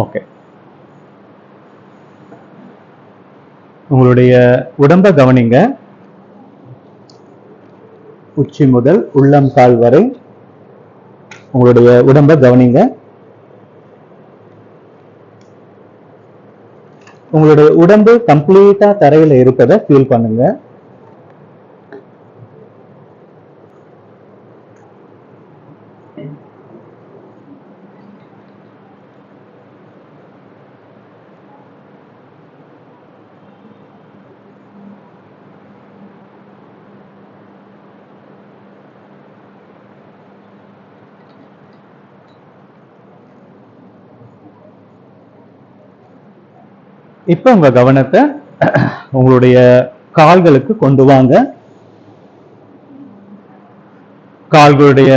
Okay. உங்களுடைய உடம்ப கவனிங்க. உச்சி முதல் உள்ளம் கால் வரை உங்களுடைய உடம்ப கவனிங்க. உங்களுடைய உடம்பு கம்ப்ளீட்டா தரையில இருப்பதை ஃபீல் பண்ணுங்க. இப்ப உங்க கவனத்தை உங்களுடைய கால்களுக்கு கொண்டு வாங்க. கால்களுடைய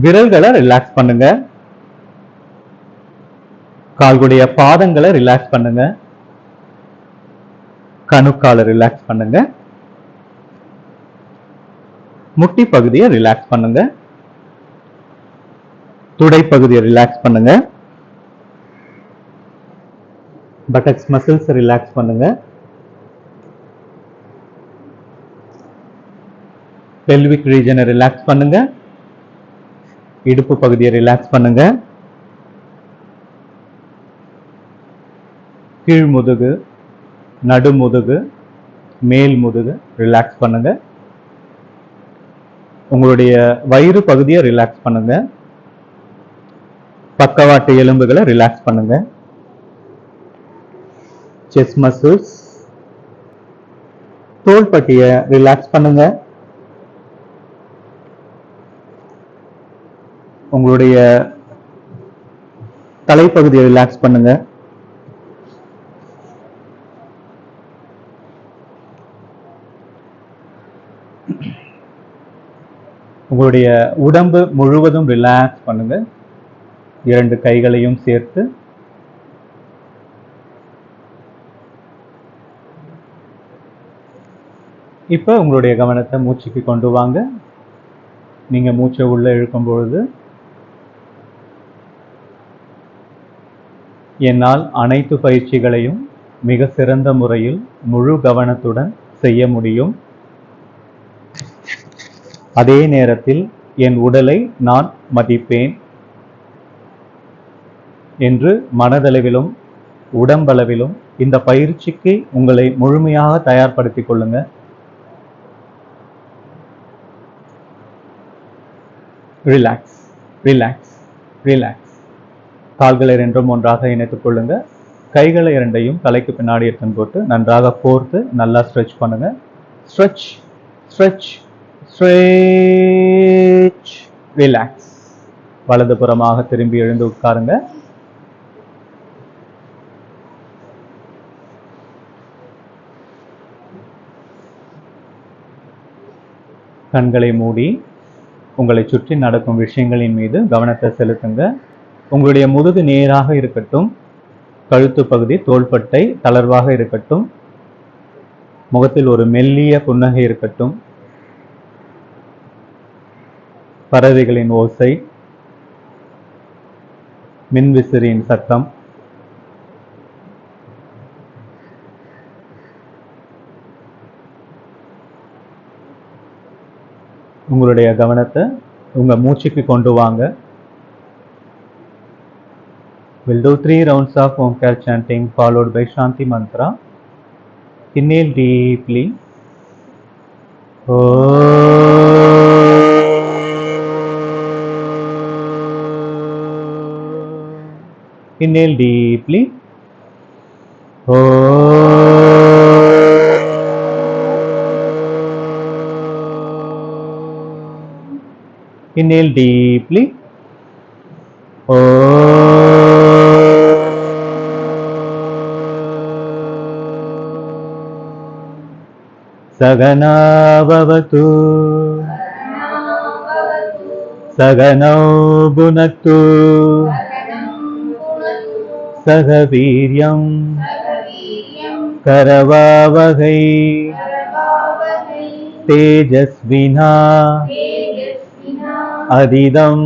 விரல்களை ரிலாக்ஸ் பண்ணுங்க. கால்களுடைய பாதங்களை ரிலாக்ஸ் பண்ணுங்க. கணுக்கால ரிலாக்ஸ் பண்ணுங்க. முட்டி பகுதியை ரிலாக்ஸ் பண்ணுங்க. துடை பகுதியை ரிலாக்ஸ் பண்ணுங்க. பட்டக்ஸ் மசில்ஸ் ரிலாக்ஸ் பண்ணுங்க. பெல்விக் ரீஜனை ரிலாக்ஸ் பண்ணுங்க. இடுப்பு பகுதியை ரிலாக்ஸ் பண்ணுங்க. கீழ் முதுகு, நடு முதுகு, மேல் முதுகு ரிலாக்ஸ் பண்ணுங்க. உங்களுடைய வயிறு பகுதியை ரிலாக்ஸ் பண்ணுங்க. பக்கவாட்டு எலும்புகளை ரிலாக்ஸ் பண்ணுங்க. செஸ்ட் மசில்ஸ், தோள்பட்டியை ரிலாக்ஸ் பண்ணுங்க. உங்களுடைய தலைப்பகுதியை ரிலாக்ஸ் பண்ணுங்க. உங்களுடைய உடம்பு முழுவதும் ரிலாக்ஸ் பண்ணுங்க. 2 கைகளையும் சேர்த்து இப்ப உங்களுடைய கவனத்தை மூச்சுக்கு கொண்டு வாங்க. நீங்க மூச்சை உள்ள இழுக்கும் பொழுது என்னால் அனைத்து பயிற்சிகளையும் மிக சிறந்த முறையில் முழு கவனத்துடன் செய்ய முடியும். அதே நேரத்தில் என் உடலை நான் மதிப்பேன் என்று மனதளவிலும் உடம்பளவிலும் இந்த பயிற்சிக்கு உங்களை முழுமையாக தயார்படுத்திக் கொள்ளுங்க. Relax, relax, relax. கால்களை 2 ஒன்றாக இணைத்துக் கொள்ளுங்க. கைகளை 2ஐயும் தலைக்கு பின்னாடி எடுத்து போட்டு நன்றாக கோர்த்து நல்லா ஸ்ட்ரெச் பண்ணுங்க. Stretch, stretch, stretch. ரிலாக்ஸ். வலது புறமாக திரும்பி எழுந்து உட்காருங்க. கண்களை மூடி உங்களை சுற்றி நடக்கும் விஷயங்களின் மீது கவனத்தை செலுத்துங்க. உங்களுடைய முதுகு நேராக இருக்கட்டும். கழுத்து பகுதி, தோள்பட்டை தளர்வாக இருக்கட்டும். முகத்தில் ஒரு மெல்லிய புன்னகை இருக்கட்டும். பறவைகளின் ஓசை, மின்விசிறியின் சத்தம், உங்களுடைய கவனத்தை உங்க மூச்சுக்கு கொண்டு வாங்க. We'll do 3 rounds of Omkar chanting followed by Shanti mantra. Inhale deeply. Inhale deeply. Inhale deeply. Sagana bhavatu Sagano bhunaktu Sahaviryam Karavavahai Tejasvina அதிதம்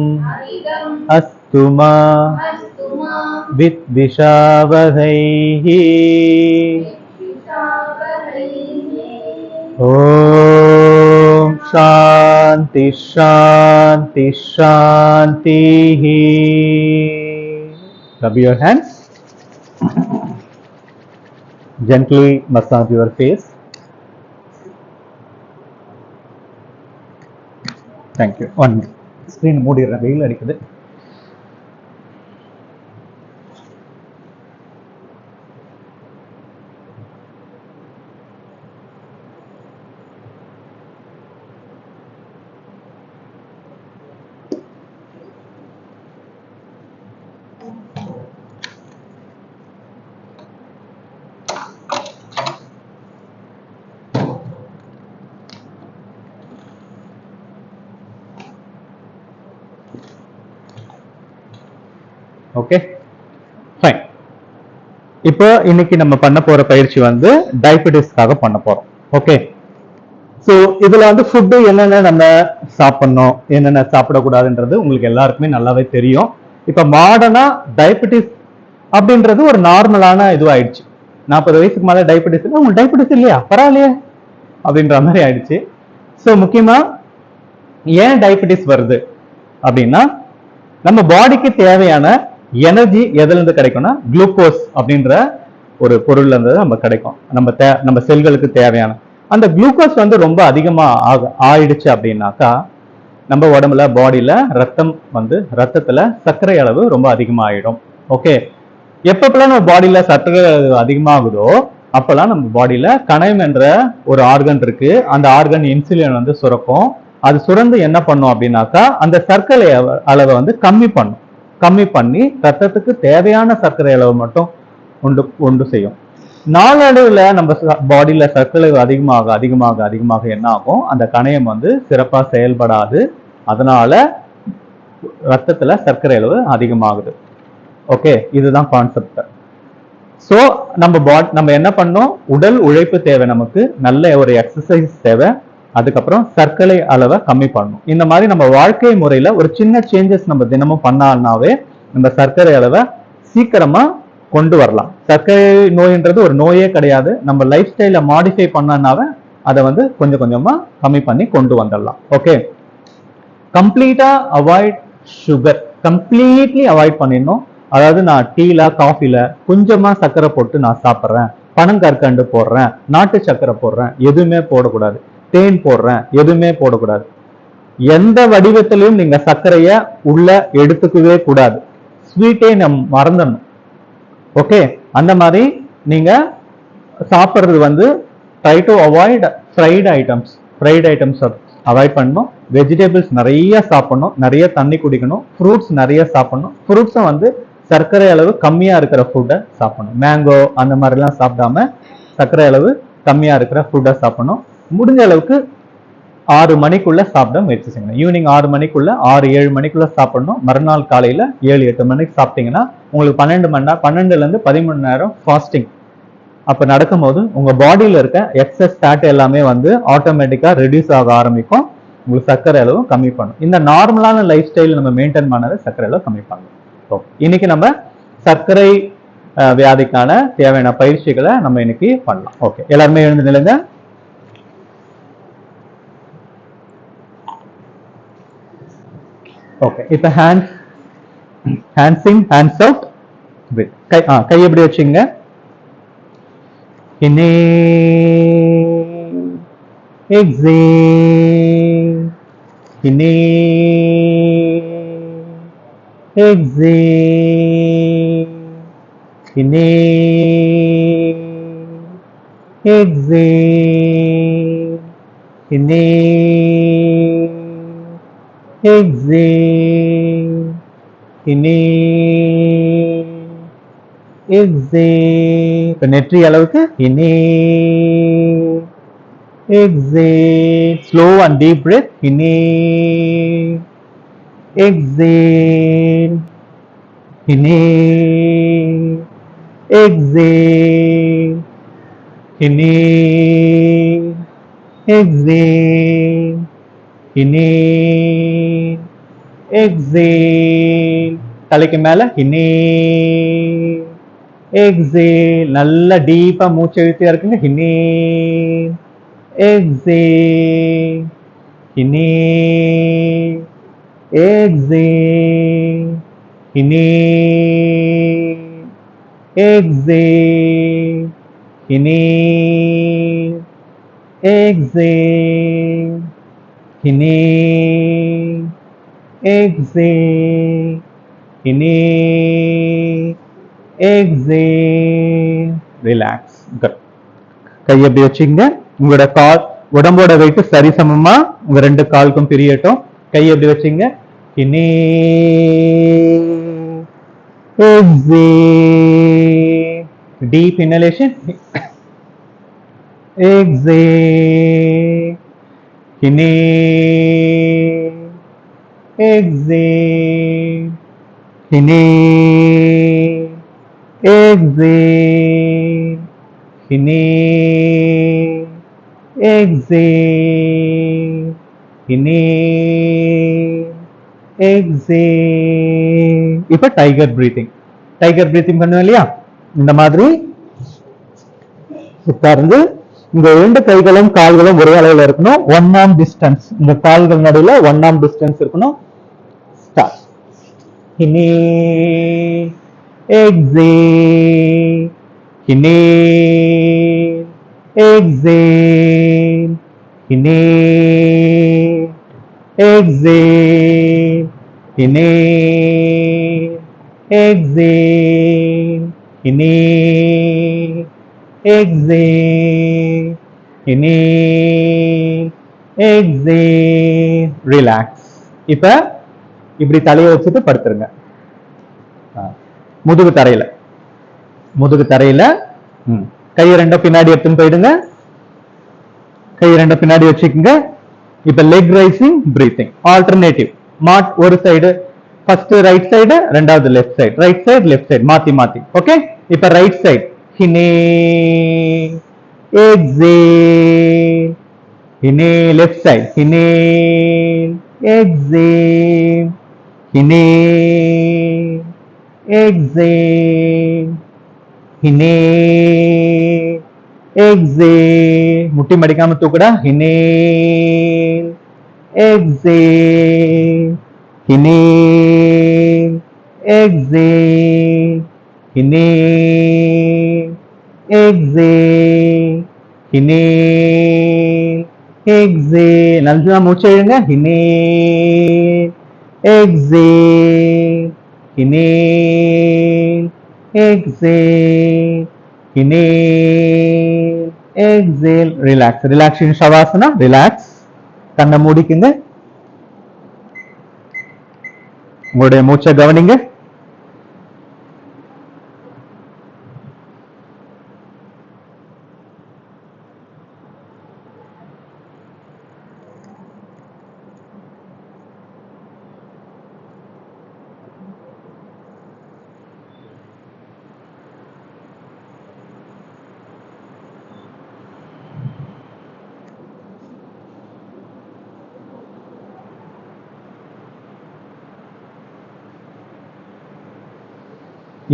asthma வித்விஷாவகைஹி. Om Shanti Shanti சாந்திஹி. Rub your hands. Gently massage your face. Thank you. 1 minute. Screen மூடிடுறேன், வெயில் அடிக்குது. Okay, fine. இப்போ இன்னைக்கு நம்ம பண்ண போற பயிற்சி வந்து டயபெட்டிஸ்க்காக பண்ண போறோம். ஓகே, ஸோ இதுல வந்து ஃபுட்டு என்னென்ன நம்ம சாப்பிடணும், என்னென்ன சாப்பிடக்கூடாதுன்றது உங்களுக்கு எல்லாருக்குமே நல்லாவே தெரியும். இப்போ மாடர்னா டயபெட்டிஸ் அப்படின்றது ஒரு நார்மலான இதுவாயிடுச்சு. 40 வயசுக்கு மேலே டயபெட்டிஸ் இல்லை, உங்களுக்கு டயபெட்டிஸ் இல்லையா, பரவாயில்லையே அப்படின்ற மாதிரி ஆயிடுச்சு. ஸோ முக்கியமா ஏன் டயபெட்டிஸ் வருது அப்படின்னா, நம்ம பாடிக்கு தேவையான எனர்ஜி எதுல இருந்து கிடைக்கும்னா குளுக்கோஸ் அப்படின்ற ஒரு பொருள்ல இருந்து நம்ம கிடைக்கும். நம்ம செல்களுக்கு தேவையான அந்த குளுக்கோஸ் வந்து ரொம்ப அதிகமா ஆயிடுச்சு அப்படின்னாக்கா நம்ம உடம்புல பாடியில ரத்தத்துல சர்க்கரை அளவு ரொம்ப அதிகமா ஆயிடும். ஓகே, எப்பப்பெல்லாம் நம்ம பாடியில சர்க்கரை அளவு அதிகமாகுதோ அப்பெல்லாம் நம்ம பாடியில கணையம் என்ற ஒரு ஆர்கன் இருக்கு. அந்த ஆர்கன் இன்சுலின் வந்து சுரக்கும். அது சுரந்து என்ன பண்ணும் அப்படின்னாக்கா அந்த சர்க்கரை அளவை வந்து கம்மி பண்ணி ரத்தத்துக்கு தேவையான சர்க்கரை அளவு மட்டும் உண்டு செய்யும். நாளடைவுல நம்ம பாடியில சர்க்கரை அதிகமாக அதிகமாக அதிகமாக என்ன ஆகும், அந்த கணையம் வந்து சிறப்பா செயல்படாது. அதனால ரத்தத்துல சர்க்கரை அளவு அதிகமாகுது. ஓகே, இதுதான் கான்செப்ட். ஸோ நம்ம என்ன பண்ணோம், உடல் உழைப்பு தேவை, நமக்கு நல்ல ஒரு எக்ஸசைஸ் தேவை, அதுக்கப்புறம் சர்க்கரை அளவை கம்மி பண்ணணும். இந்த மாதிரி நம்ம வாழ்க்கை முறையில ஒரு சின்ன சேஞ்சஸ் நம்ம தினமும் பண்ணாலே நம்ம சர்க்கரை அளவை சீக்கிரமா கொண்டு வரலாம். சர்க்கரை நோய்ன்றது ஒரு நோயே கிடையாது. நம்ம லைஃப் ஸ்டைல மாடிஃபை பண்ணனாவே அதை வந்து கொஞ்சம் கொஞ்சமா கம்மி பண்ணி கொண்டு வந்துடலாம். ஓகே, கம்ப்ளீட்டா அவாய்ட் சுகர், கம்ப்ளீட்லி அவாய்ட் பண்ணிடணும். அதாவது நான் டீல காஃபில கொஞ்சமா சர்க்கரை போட்டு நான் சாப்பிட்றேன், பனங்கற்கண்டு போடுறேன், நாட்டு சர்க்கரை போடுறேன், எதுவுமே போடக்கூடாது. தேன் போடுறேன், எதுவுமே போடக்கூடாது. எந்த வடிவத்திலையும் நீங்க சர்க்கரைய உள்ள எடுத்துக்கவே கூடாது. ஸ்வீட்டே மறந்துடணும். ஓகே, அந்த மாதிரி நீங்க சாப்பிட்றது வந்து try to avoid fried items avoid பண்ணணும். வெஜிடபிள்ஸ் நிறைய சாப்பிடணும், நிறைய தண்ணி குடிக்கணும், ஃப்ரூட்ஸ் நிறைய சாப்பிடணும். ஃப்ரூட்ஸும் வந்து சர்க்கரை அளவு கம்மியா இருக்கிற ஃபுட்டை சாப்பிடணும். மேங்கோ அந்த மாதிரிலாம் சாப்பிடாம சர்க்கரை அளவு கம்மியா இருக்கிற ஃபுட்டை சாப்பிடணும். முடிஞ்ச அளவுக்கு 6 மணிக்குள்ள சாப்பிட முயற்சி செய்யணும். ஈவினிங் 6 மணிக்குள்ள 6-7 மணிக்குள்ள சாப்பிடணும். மறுநாள் காலையில 7-8 மணிக்கு சாப்பிட்டீங்கன்னா உங்களுக்கு 12 இருந்து 13 மணி நேரம் ஃபாஸ்டிங். அப்ப நடக்கும்போது உங்க பாடியில இருக்க எக்ஸஸ் ஃபேட் எல்லாமே வந்து ஆட்டோமேட்டிக்கா ரெடியூஸ் ஆக ஆரம்பிக்கும். உங்களுக்கு சர்க்கரை அளவு கம்மி பண்ணும். இந்த நார்மலான லைஃப் ஸ்டைல் நம்ம மெயின்டைன் பண்ணாத சர்க்கரை அளவு கம்மி பண்ணணும். இன்னைக்கு நம்ம சர்க்கரை வியாதிக்கான தேவையான பயிற்சிகளை நம்ம இன்னைக்கு பண்ணலாம். ஓகே, எல்லாருமே எழுந்து நில்லுங்க. ஓகே, இப்ப ஹேண்ட்ஸ் இன் ஹேண்ட்ஸ் அவுட். கை எப்படி வச்சுங்க. Inhale, exhale, inhale, exhale, inhale, exhale, inhale, exhale, inhale, exhale. இப்ப நெற்றி அளவுக்கு inhale, exhale, slow and deep breath. Inhale, exhale, inhale, exhale, inhale, exhale, inhale, exhale. தலைக்கு மேல இன்ஹேல் எக்ஸேல். நல்லா டீப்பா மூச்சு இழுத்து இருக்குங்க. Inhale exhale inhale exhale inhale exhale, inhale, exhale, inhale, exhale, inhale, exhale, relax. Good. கை எப்படி வச்சுங்க. உங்களோட கால் உடம்போட வெயிட் சரிசமமா உங்க ரெண்டு காலுக்கும் பிரியட்டும். கை எப்படி வச்சுங்க. inhale, exhale, deep inhalation, exhale, inhale, exhale, inhale, exhale, inhale, exhale, inhale, exhale. இப்ப டைகர் பிரீத்திங். டைகர் பிரீத்திங் பண்ணுவேன் இல்லையா, இந்த மாதிரி உட்கார்ந்து இந்த ரெண்டு கைகளும் கால்களும் ஒரே அளவில் இருக்கணும். ஒன் ஆர்ம் டிஸ்டன்ஸ், இந்த கால்கள் நடுவில் ஒன் ஆர்ம் டிஸ்டன்ஸ் இருக்கணும். Start. inhale, exhale, inhale, exhale, inhale, exhale, inhale, exhale, inhale, exhale, inhale, exhale, relax. இப்ப இப்படி தலையை வச்சுட்டு படுத்துருங்க. முதுகு தரையில, முதுகு தரையில கையை ரெண்டும் பின்னாடி எடுத்துன்னு போயிடுங்க. கையை ரெண்டும் பின்னாடி வச்சுக்கோங்க. இப்ப லெக் ரைசிங் பிரீத்திங் ஆல்டர்னேட்டிவ். ஒரு சைடு ஃபர்ஸ்ட் ரைட் சைடு, ரெண்டாவது left side, right side left side மாத்தி மாத்தி. ஓகே. இப்ப right side inhale, exhale, inhale, left side inhale, exhale, inhale, exhale, inhale, exhale. முட்டி மடிக்காம தூக்குடா. inhale, exhale, inhale, exhale, inhale, exhale, inhale, exhale. நல்லா மூச்சு இழுங்க. inhale, exhale, inhale, exhale, inhale, exhale. Relax. Relaxation shavasana. Relax. கண்ணை மூடிக்குங்க. உங்களுடைய மூச்சை கவனிங்க.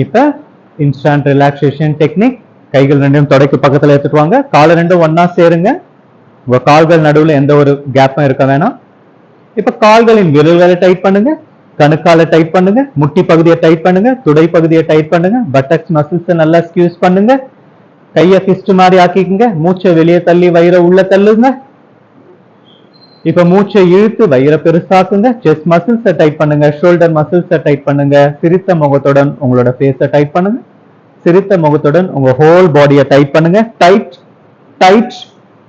இப்ப instant relaxation technique. கைகள் ரெண்டும் தொடைக்கு பக்கத்துல எடுத்துட்டு வாங்க. காலை ரெண்டும் ஒன்னா சேருங்க. உங்க கால்கள் நடுவுல எந்த ஒரு கேப்பும் இருக்க வேணாம். இப்ப கால்களின் விரல்களை டைட் பண்ணுங்க. கணுக்கால டைட் பண்ணுங்க. முட்டி பகுதியை டைட் பண்ணுங்க. துடை பகுதியை டைட் பண்ணுங்க. பட்டக்ஸ் மசில்ஸ் நல்லா ஸ்கியூஸ் பண்ணுங்க. கையை ஃபிஸ்ட் மாதிரி ஆக்கிக்குங்க. மூச்சை வெளியே தள்ளி வயிறை உள்ள தள்ளுங்க. இப்ப மூச்சை இழுத்து வயிறை பெருசாக்குங்க. செஸ்ட் மசில்ஸை டைட் பண்ணுங்க. ஷோல்டர் மசில்ஸை டைட் பண்ணுங்க. சிரித்த முகத்துடன் உங்களோட ஃபேஸை டைட் பண்ணுங்க. சிரித்த முகத்துடன் உங்க ஹோல் பாடியை டைட் பண்ணுங்க. Tight tight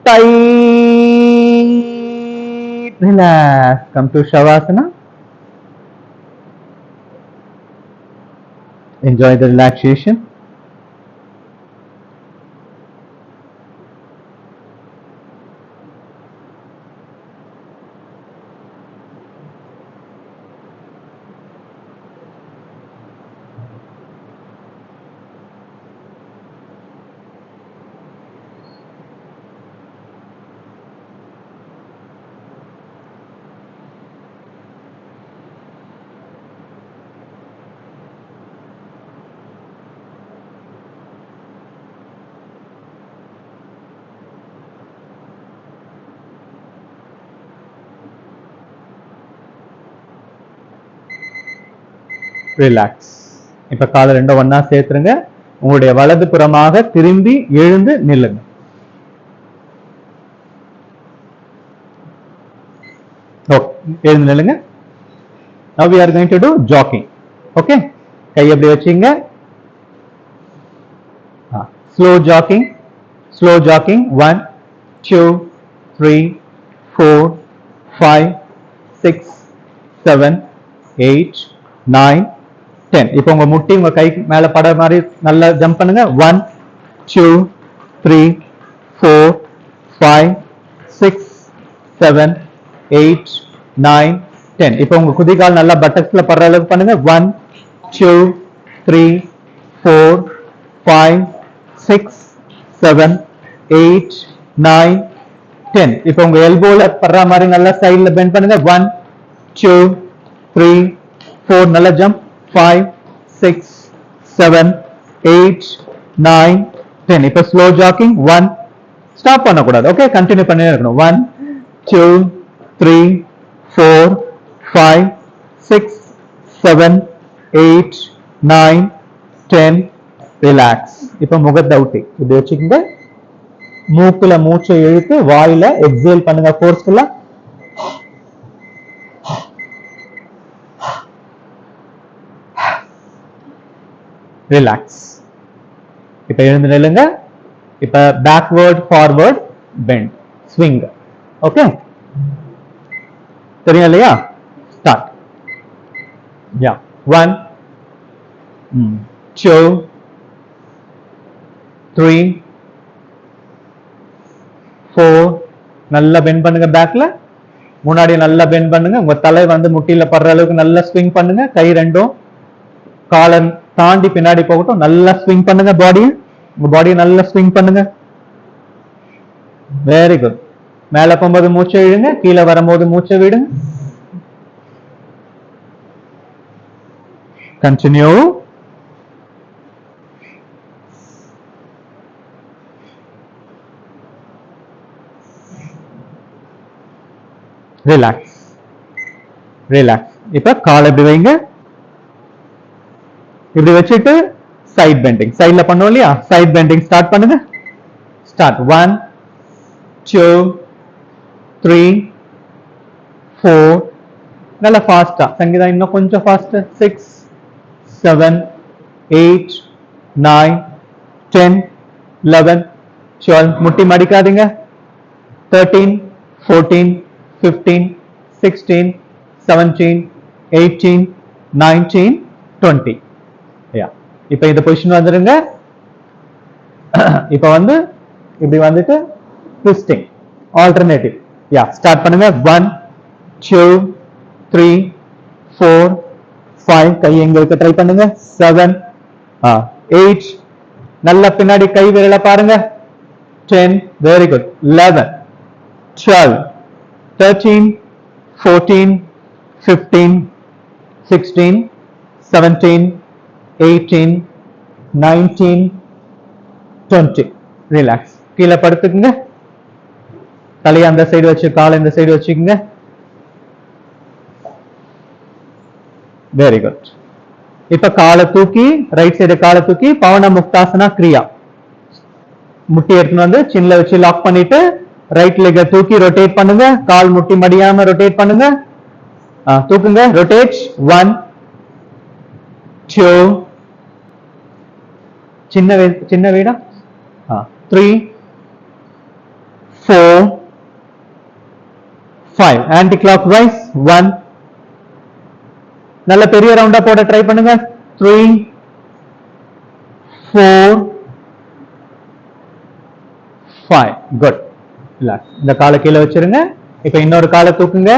tight. Relax. Come to shavasana. Enjoy the relaxation. Relax. இப்ப காலை ரெண்டும் ஒன்னா சேர்த்துருங்க. உங்களுடைய வலது புறமாக திரும்பி எழுந்து நில்லுங்க. எழுந்து நில்லுங்க. Now we are going to do jogging. Okay, கை எப்படி வச்சீங்க? Slow jogging. Slow jogging. 1 2 3 4 5 6 7 8 9 10. இப்போ உங்க முட்டி உங்க கை மேல பட மாதிரி நல்லா ஜம்ப் பண்ணுங்க. 1 2 3 4 5 6 7 8 9 10. இப்போ உங்க குதிகால் நல்லா பட்டக்ஸ்ல படுற அளவுக்கு பண்ணுங்க. 1 2 3 4 5 6 7 8 9 10. இப்போ உங்க எல்போல படுற மாதிரி நல்லா சைடுல பெண்ட் பண்ணுங்க. 1 2 3 4 நல்லா ஜம்ப். 5 6 7 8 9 10. இப்போ ஸ்லோ ஜாக்கிங். 1 ஸ்டாப் பண்ணக்கூடாது. ஓகே, கண்டினியூ பண்ணிட்டே இருக்கணும். 1 2 3 4 5 6 7 8 9 10. ரிலாக்ஸ். இப்போ முகத்தை அவுட்டி இப்படி வச்சுக்கோங்க. மூக்குல மூச்சை இழுத்து வாயில எக்ஸேல் பண்ணுங்க ஃபோர்ஸ்ஃபுல்லா. ரிலாக்ஸ். இப்ப எழுந்து நில்லுங்க. இப்ப backward forward bend swing. Okay, தெரியும் இல்லையா? ஸ்டார்ட். யா 1 2 3 4. நல்லா பெண்ட் பண்ணுங்க. பேக்ல முன்னாடி நல்லா பெண்ட் பண்ணுங்க. உங்க தலை வந்து முட்டியில படுற அளவுக்கு நல்லா ஸ்விங் பண்ணுங்க. கை ரெண்டும் காலன் தாண்டி பின்னாடி போகட்டும். நல்லா ஸ்விங் பண்ணுங்க. உங்க பாடியை நல்லா ஸ்விங் பண்ணுங்க. Very good. மேல போகும்போது மூச்சை இழுங்க, கீழே வரும்போது மூச்சை விடுங்க. கண்டினியூ. ரிலாக்ஸ். ரிலாக்ஸ். இப்ப கால் எப்படி வைங்க. இப்படி வச்சுட்டு சைட் பெண்டிங். சைட்ல பண்ணோம் இல்லையா? சைட் பெண்டிங் ஸ்டார்ட் பண்ணுங்க. ஸ்டார்ட். 1 2 3 4. நல்லா ஃபாஸ்டா. சங்கீதா இன்னும் கொஞ்சம் ஃபாஸ்ட். 6 7 8 9 10 11 12. முட்டி மடிக்காதீங்க. 13 14 15 16 17 18 19 20. இப்ப இந்த பொசிஷன் வந்துருங்க. இப்ப வந்து இப்படி வந்துட்டு ட்விஸ்டிங் ஆல்டர்னேட்டிவ். யா ஸ்டார்ட் பண்ணுங்க. 1 2 3 4 5. கை எங்களுக்கு ட்ரை பண்ணுங்க. 7 8. நல்ல பின்னாடி கை விரல பாருங்க. 10. Very good. 11 12 13 14 15 16 17 18 19 20. ரிலாக்ஸ். கீழே படுத்துக்குங்க. தலையை அந்த சைடு வச்சு காலை இந்த சைடு வச்சுக்கோங்க. Very good. இப்ப காலை தூக்கி ரைட் சைடு காலை தூக்கி பவன முக்தாசனா கிரியா. முட்டி எடுத்துன்னு வந்து சின்ன வச்சு லாக் பண்ணிட்டு ரைட் லெக்க தூக்கி ரொட்டேட் பண்ணுங்க. கால் முட்டி மடியாம ரொட்டேட் பண்ணுங்க. தூக்குங்க. ரொட்டேட். 1 2. சின்ன வீடா. 3 4 5. Anticlockwise. 1. நல்ல பெரிய ரவுண்டா போட ட்ரை பண்ணுங்க. 3 4 5. குட். இந்த காலை கீழே வச்சிருங்க. இப்ப இன்னொரு காலை தூக்குங்க.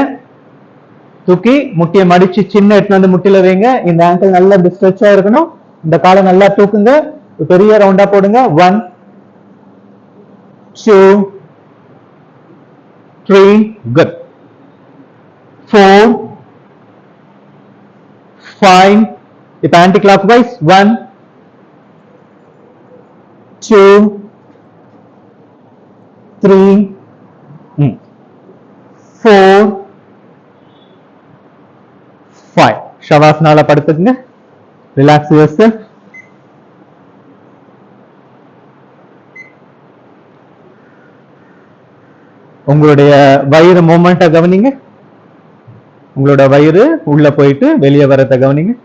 தூக்கி முட்டியை மடிச்சு சின்ன எடுத்து வந்து முட்டில வைங்க. இந்த ஆங்கிள் நல்லா ஸ்ட்ரெச்சா இருக்கணும். இந்த காலை நல்லா தூக்குங்க. பெரிய ரவுண்டா போடுங்க. 1 2 3. குட். 4 5. இப்ப ஆன்டி கிளாக் வைஸ். 1 2 3 4 5. ஷவாசனால படுத்துக்குங்க. Relax yourself. உங்களுடைய வயிறு மூமெண்ட்டை கவனிங்க. உங்களோட வயிறு உள்ள போயிட்டு வெளியே வரத கவனிங்க.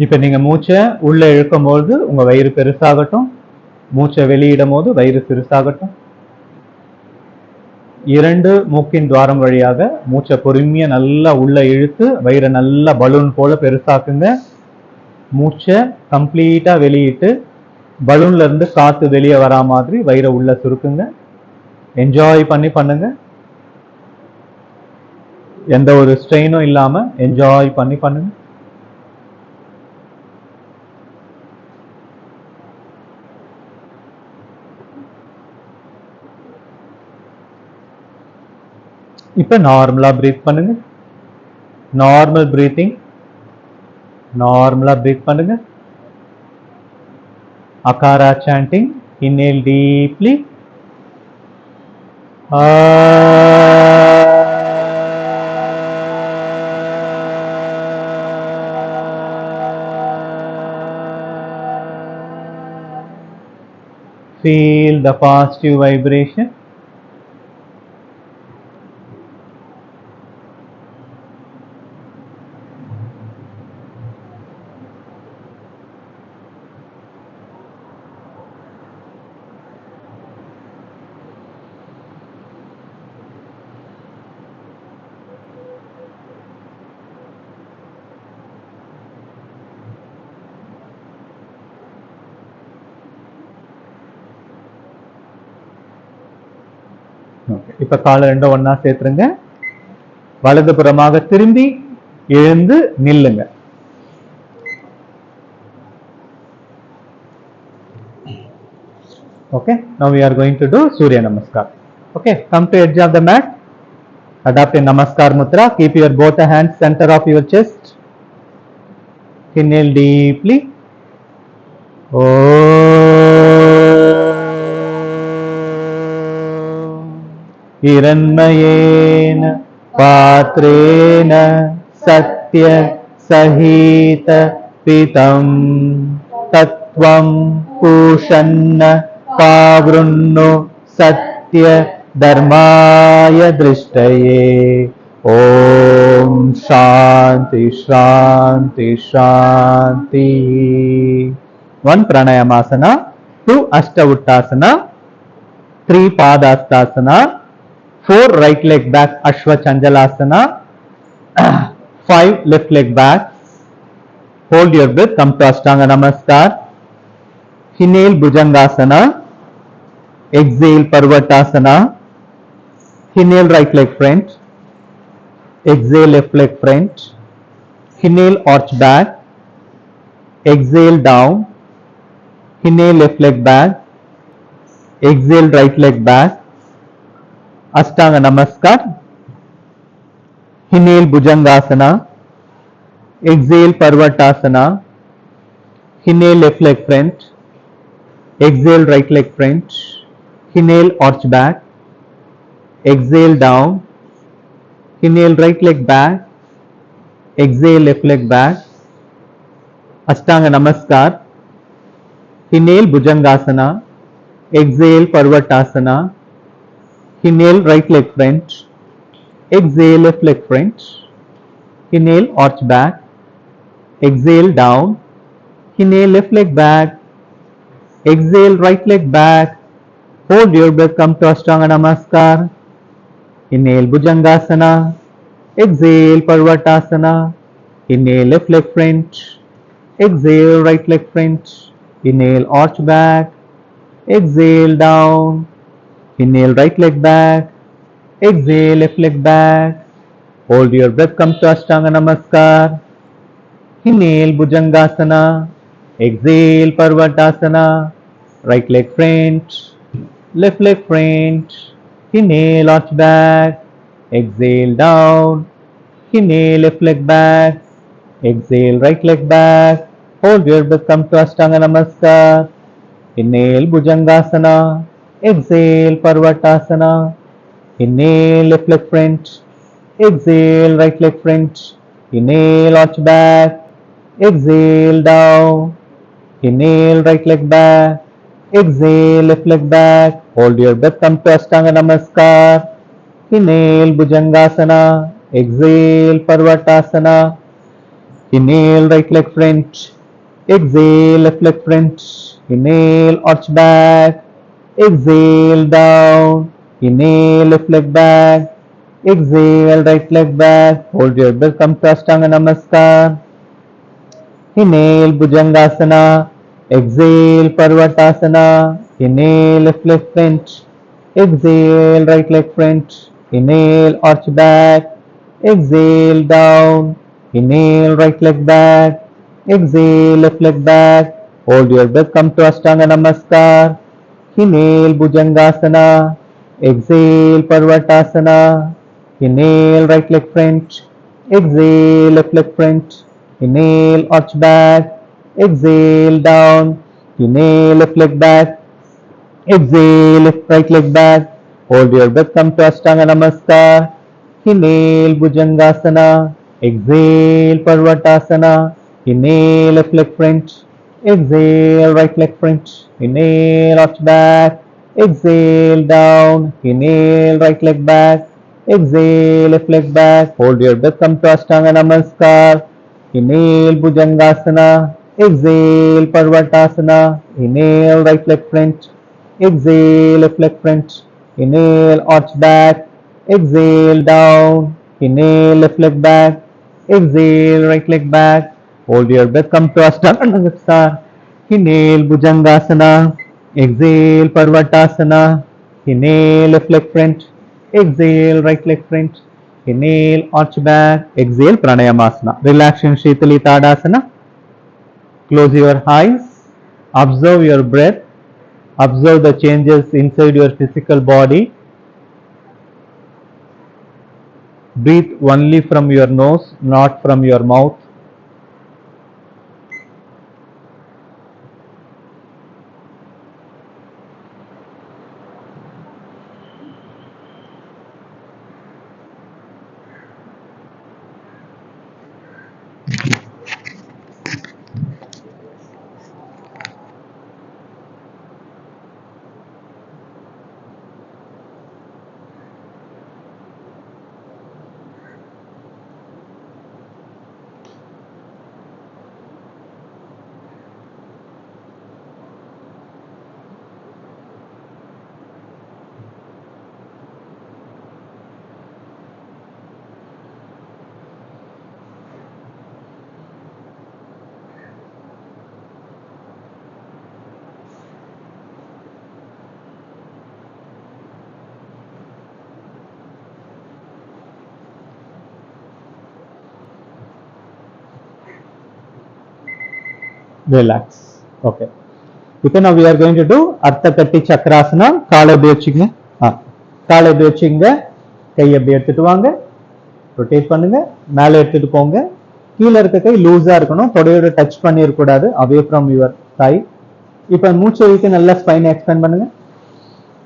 இப்ப நீங்க மூச்சை உள்ள இழுக்கும் போது உங்க வயிறு பெருசாகட்டும், மூச்சை வெளியிடும் போது வயிறு சிறுசாகட்டும். 2 மூக்கின் துவாரம் வழியாக மூச்சை பொறுமையா நல்லா உள்ள இழுத்து வயிறை நல்லா பலூன் போல பெருசாக்குங்க. மூச்சை கம்ப்ளீட்டா வெளியிட்டு பலூன்ல இருந்து காத்து வெளியே வரா மாதிரி வயிறை உள்ள சுருக்குங்க. என்ஜாய் பண்ணி பண்ணுங்க. எந்த ஒரு ஸ்ட்ரெயினும் இல்லாம என்ஜாய் பண்ணி பண்ணுங்க. இப்ப நார்மலா பிரீத் பண்ணுங்க. Normal breathing. நார்மலா பிரீத் பண்ணுங்க. Akara sanding. Inhale deeply. Feel the positive vibration. இப்ப காலை ரெண்டும் ஒன்னா சேர்த்துருங்க. வலது புறமாக திரும்பி எழுந்து நில்லுங்க. Okay, now we are going to do Surya Namaskar. Okay, come to edge of the mat. Adopt a Namaskar Mudra. Keep your both hands center of your chest. Inhale deeply. हिरण्मयेन पात्रेण सत्य सहित पितं तत्त्वं पूषन्न पावृण्णो सत्य धर्माय दृष्टये. ओम शांति शांति शांति. 1 Pranayamasana, 2 Ashtavuttasana, 3 Padastasana, 4 right leg back Ashwa Chanjalasana, 5 left leg back. Hold your breath. Come to Ashtanga Namaskar. Inhale Bhujangasana. Exhale Parvatasana. Inhale right leg front. Exhale left leg front. Inhale arch back. Exhale down. Inhale left leg back. Exhale right leg back. Ashtanga Namaskar. Inhale Bhujangasana. Exhale Parvatasana. Inhale left leg front. Exhale right leg front. Inhale arch back. Exhale down. Inhale right leg back. Exhale left leg back. Ashtanga Namaskar. Inhale Bhujangasana. Exhale Parvatasana. Inhale right leg front. Exhale left leg front. Inhale arch back. Exhale down. Inhale left leg back. Exhale right leg back. Hold your breath. Come to Ashtanga Namaskar. Inhale Bhujangasana. Exhale Parvatasana. Inhale left leg front. Exhale right leg front. Inhale, arch back. Exhale, down. Inhale, right leg back. Exhale, left leg back. Hold your breath, come to Ashtanga Namaskar. Inhale, Bhujangasana. Exhale, Parvatasana. Right leg front. Left leg front. Inhale, arch back. Exhale, down. Inhale, left leg back. Exhale, right leg back. Hold your breath, come to Ashtanga Namaskar. Inhale, Bhujangasana. Exhale, Parvatasana. Inhale, left leg front. Exhale, right leg front. Inhale, arch back. Exhale, down. Inhale, right leg back. Exhale, left leg back. Hold your breath, come to Ashtanga Namaskar. Inhale, Bhujangasana. Exhale, Parvatasana. Inhale, right leg front. Exhale, left leg front. Inhale, arch back. Exhale, down. Inhale, left leg back. Exhale, right leg back. Hold your breath, come to Ashtanga Namaskar. Inhale, Bhujangasana. Exhale, Parvatasana. Inhale, left leg front. Exhale, right leg front. Inhale, arch back. Exhale, down. Inhale, right leg back. Exhale, left leg back. Hold your breath, come to Ashtanga Namaskar. Inhale, Bhujangasana. Exhale, Parvatasana. Inhale, right leg front. Exhale, left leg front. Inhale, arch back. Exhale, down. Inhale, left leg back. Exhale, lift right leg back. Hold your breath, come to Ashtanga Namaskar. Inhale, Bhujangasana. Exhale, Parvatasana. Inhale, left leg front. Exhale, right leg front. Inhale, arch back. Exhale, down. Inhale, right leg back. Exhale, left leg back. Hold your breath, come to Ashtanga Namaskar. Inhale, Bhujangasana. Exhale, Parvatasana. Inhale, right leg front. Exhale, left leg front. Inhale, arch back. Exhale, down. Inhale, left leg back. Exhale, right leg back. Hold your breath, come to Ashtanga Namaskar. Inhale, Bhujangasana. Exhale, Parvatasana. Inhale, left leg front. Exhale, right leg front. Inhale, arch back. Exhale, Pranayamasana. Relax in Shitali Tadasana. Close your eyes. Observe your breath. Observe the changes inside your physical body. Breathe only from your nose, not from your mouth. Relax. Okay. Now we are going to do Ardha Katti Chakrasana. காலை எப்படி வச்சுங்க, காலை எப்படி வச்சுங்க, கை எப்படி எடுத்துட்டு வாங்க, rotate பண்ணுங்க, மேலே எடுத்துட்டு போங்க. கீழே இருக்க கை லூஸா இருக்கணும், தொடையோட டச் பண்ணி இருக்கக்கூடாது, அவே ஃப்ரம் யுவர் thigh. இப்போ மூச்சை விட்டு நல்லா ஸ்பைனை எக்ஸ்பேண்ட் பண்ணுங்க.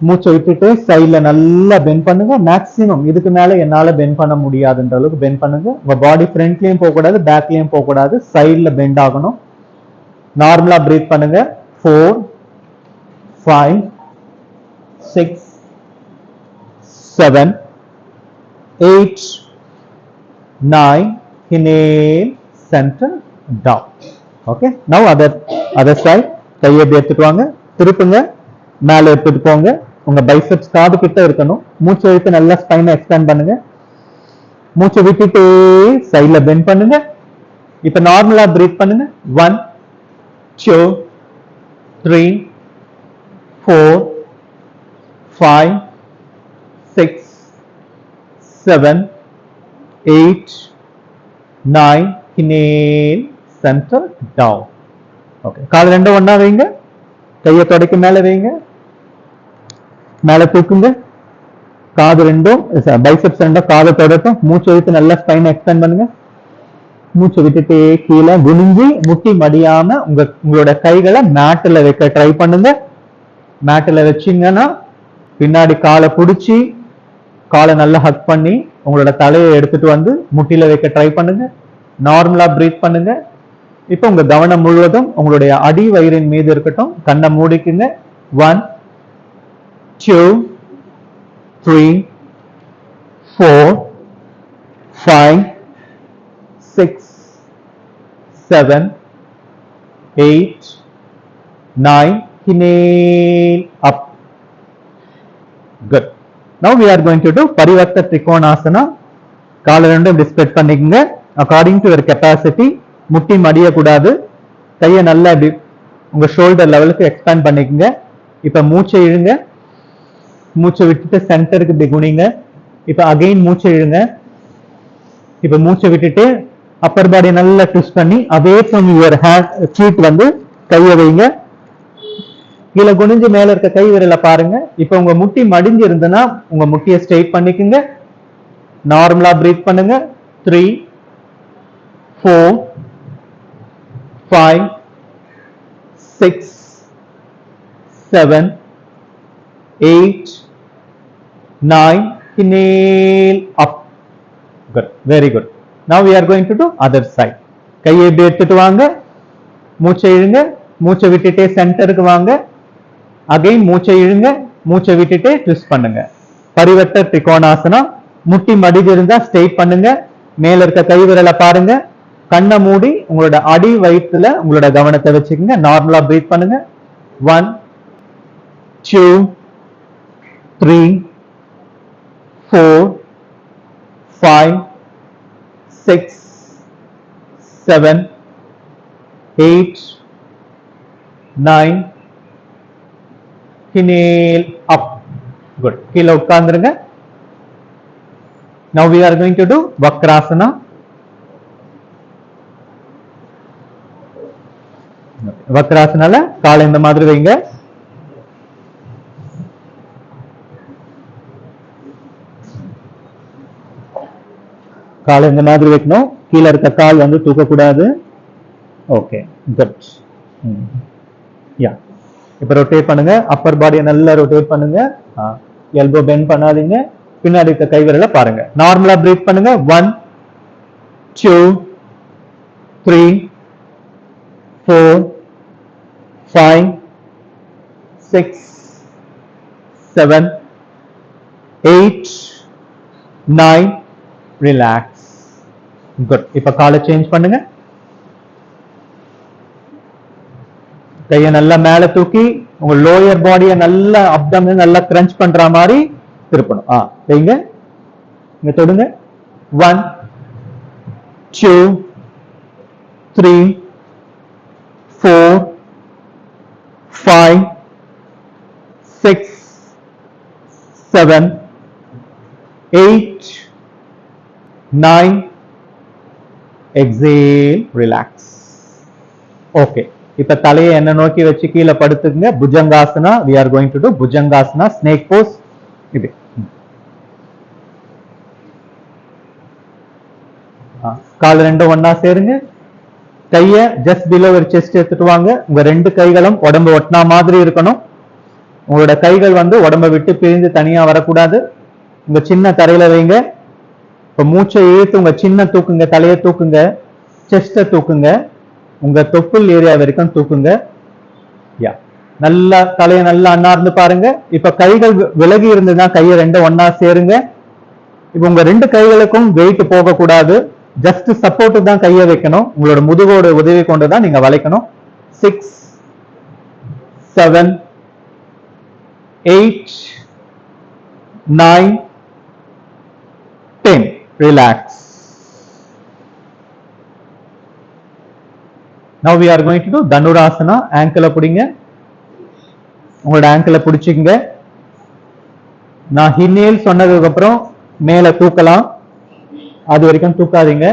மூச்சை விட்டுட்டு சைட்ல நல்லா பெண்ட் பண்ணுங்க. மேக்ஸிமம் இதுக்கு மேல என்னால பெண்ட் பண்ண முடியாதுன்ற அளவுக்கு பெண்ட் பண்ணுங்க. உங்க பாடி ஃப்ரண்ட்லயும் போகக்கூடாது, பேக்லயும் போகக்கூடாது, சைட்ல பெண்ட் ஆகணும். நார்மலா பிரீத் பண்ணுங்க. 4 5 6 7 8 9. Inhale, center, down. Okay. Now other side. கையை எப்படி எடுத்துட்டு வாங்க, திருப்புங்க, மேல எடுத்துட்டு போங்க. உங்க பைசெப்ஸ் காது கிட்ட இருக்கணும். மூச்சை விட்டு நல்லா ஸ்பைனை எக்ஸ்பேண்ட் பண்ணுங்க. மூச்சை விட்டுட்டு சைட்ல பெண்ட் பண்ணுங்க. இப்ப நார்மலா பிரீத் பண்ணுங்க. 1 2 3, 4, 5, 6, 7, 8, 9. Inhale, center, down. Okay. கால் ரெண்டும் ஒண்ணா வைங்க. கையை தொடைக்கு மேல வைங்க. மேல தூக்குங்க. காது ரெண்டும் பைசெப்ஸ் ரெண்டும் காதை தொடட்டும். மூச்சை விட்டு நல்லா ஸ்பைனை எக்ஸ்டெண்ட் பண்ணுங்க. மூச்சை விட்டுட்டே கீழே குனிஞ்சு முட்டி மடியாம உங்களோட கைகளை மேட்டில் வைக்க ட்ரை பண்ணுங்க. மேட்டில் வச்சிங்கன்னா பின்னாடி காலை பிடிச்சி காலை நல்லா ஹக் பண்ணி உங்களோட தலையை எடுத்துட்டு வந்து முட்டியில வைக்க ட்ரை பண்ணுங்க. நார்மலா பிரீத் பண்ணுங்க. இப்போ உங்க கவனம் முழுவதும் உங்களுடைய அடி வயிறின் மீது இருக்கட்டும். கண்ணை மூடிக்குங்க. 1, 2, 3, 4, 5, 6, 7, 8, 9. Inhale up. Good. Now we are going to do Parivarta Trikonasana. காலை ரெண்டும் இப்படி ஸ்ப்ரெட் பண்ணிக்கங்க. According to your capacity. முட்டி மடிய கூடாது. கையை நல்லா இப்படி உங்க ஷோல்டர் லெவலுக்கு எக்ஸ்பேண்ட் பண்ணிக்கங்க. இப்ப மூச்சை இழுங்க. மூச்சை விட்டுட்டு சென்டருக்கு இப்படி குனிங்க. இப்ப அகைன் மூச்சை இழுங்க. இப்ப மூச்சை விட்டுட்டு அப்பர் பாடி நல்லா ட்விஸ்ட் பண்ணி அதே ஃப்ரம் யுவர் ஹேண்ட் ஃபீட் வந்து கையை வைங்க. கீழே குனிஞ்சு மேல இருக்க கை விரலை பாருங்க. இப்ப உங்க முட்டி மடிஞ்சு இருந்ததுன்னா உங்க முட்டியை ஸ்ட்ரெயிட் பண்ணிக்கங்க. நார்மலா பிரீத் பண்ணுங்க. 3, 4, 5, 6, 7, 8, 9. Inhale up. Good. Very good. Now we are going to do other side. கையை இப்படி எடுத்துட்டு வாங்க. மூச்சை இழுங்க. மூச்சை விட்டுட்டே சென்டருக்கு வாங்க. அகைன் மூச்சை இழுங்க. மூச்சை விட்டுட்டே ட்விஸ்ட் பண்ணுங்க. பரிவர்த்த திரிகோணாசனா. முட்டி மடிஞ்சு இருந்தா ஸ்ட்ரெயிட் பண்ணுங்க. மேல இருக்க கை விரலை பாருங்க. கண்ணை மூடி உங்களோட அடி வயிற்றுல உங்களோட கவனத்தை வச்சுக்கோங்க. நார்மலா பிரீத் பண்ணுங்க. 1, 2, 3, 4, 5, 6, 7, 8, 9. Inhale up. Good. கீழே உட்கார்ந்துருங்க. Now we are going to do Vakrasana. வக்ராசனால காலை இந்த மாதிரி வைங்க. காலை இந்த மாதிரி வைக்கணும். கீழே இருக்க கால் வந்து தூக்கக்கூடாது. Okay, good. யா, இப்ப ரொட்டேட் பண்ணுங்க. அப்பர் பாடியை நல்லா ரொட்டேட் பண்ணுங்க. எல்போ பெண்ட் பண்ணாதீங்க. பின்னாடி இருக்க கை விரலை பாருங்க. நார்மலா பிரீத் பண்ணுங்க. 1, 2, 3, 4, 5, 6, 7, 8, 9. ரிலாக்ஸ். குட். இப்ப காலை சேஞ்ச் பண்ணுங்க. கையை நல்லா மேல தூக்கி உங்க லோயர் பாடியை நல்லா அப்டமன் நல்லா கிரன்ச் பண்ற மாதிரி திருப்பணும். செய்யுங்க. இங்க தொடுங்க. 1, 2, 3, 4, 5, 6, 7, 8, 9. Exhale, relax. Okay. இப்ப தலையை என்ன நோக்கி வச்சு கீழே படுத்துங்க. Bhujangasana. We are going to do Bhujangasana, snake pose. இது கால் ரெண்டும் ஒன்னா சேருங்க. கைய ஜஸ்ட் பிலோ ஒரு செஸ்ட் எடுத்துட்டு வாங்க. உங்க ரெண்டு கைகளும் உடம்பு ஒட்டினா மாதிரி இருக்கணும். உங்களோட கைகள் வந்து உடம்ப விட்டு பிரிந்து தனியா வரக்கூடாது. உங்க சின்ன தரையில வைங்க. இப்ப மூச்சை இழுத்து உங்க சின்ன தூக்குங்க. தலையை தூக்குங்க. செஸ்ட தூக்குங்க. உங்க தொப்புள் ஏரியா வரைக்கும் தூக்குங்க. யா, நல்லா தலையை நல்லா அண்ணார்ந்து பாருங்க. இப்ப கைகள் விலகி இருந்ததுன்னா கையை ரெண்டும் ஒன்னா சேருங்க. இப்ப உங்க ரெண்டு கைகளுக்கும் வெயிட் போக கூடாது. ஜஸ்ட் சப்போர்ட் தான் கையை வைக்கணும். உங்களோட முதுகோட உதவி கொண்டுதான் நீங்க வளைக்கணும். 6, 7, 8, 9, 10. Relax. Now we are going to do Dhanurasana. Ankle பிடிங்க. உங்களோட ஆங்கிள பிடிச்சிக்கங்க. நான் இன்ஹேல் சொன்னதுக்கு அப்புறம் மேல தூக்கலாம், அது வரைக்கும் தூக்காதீங்க.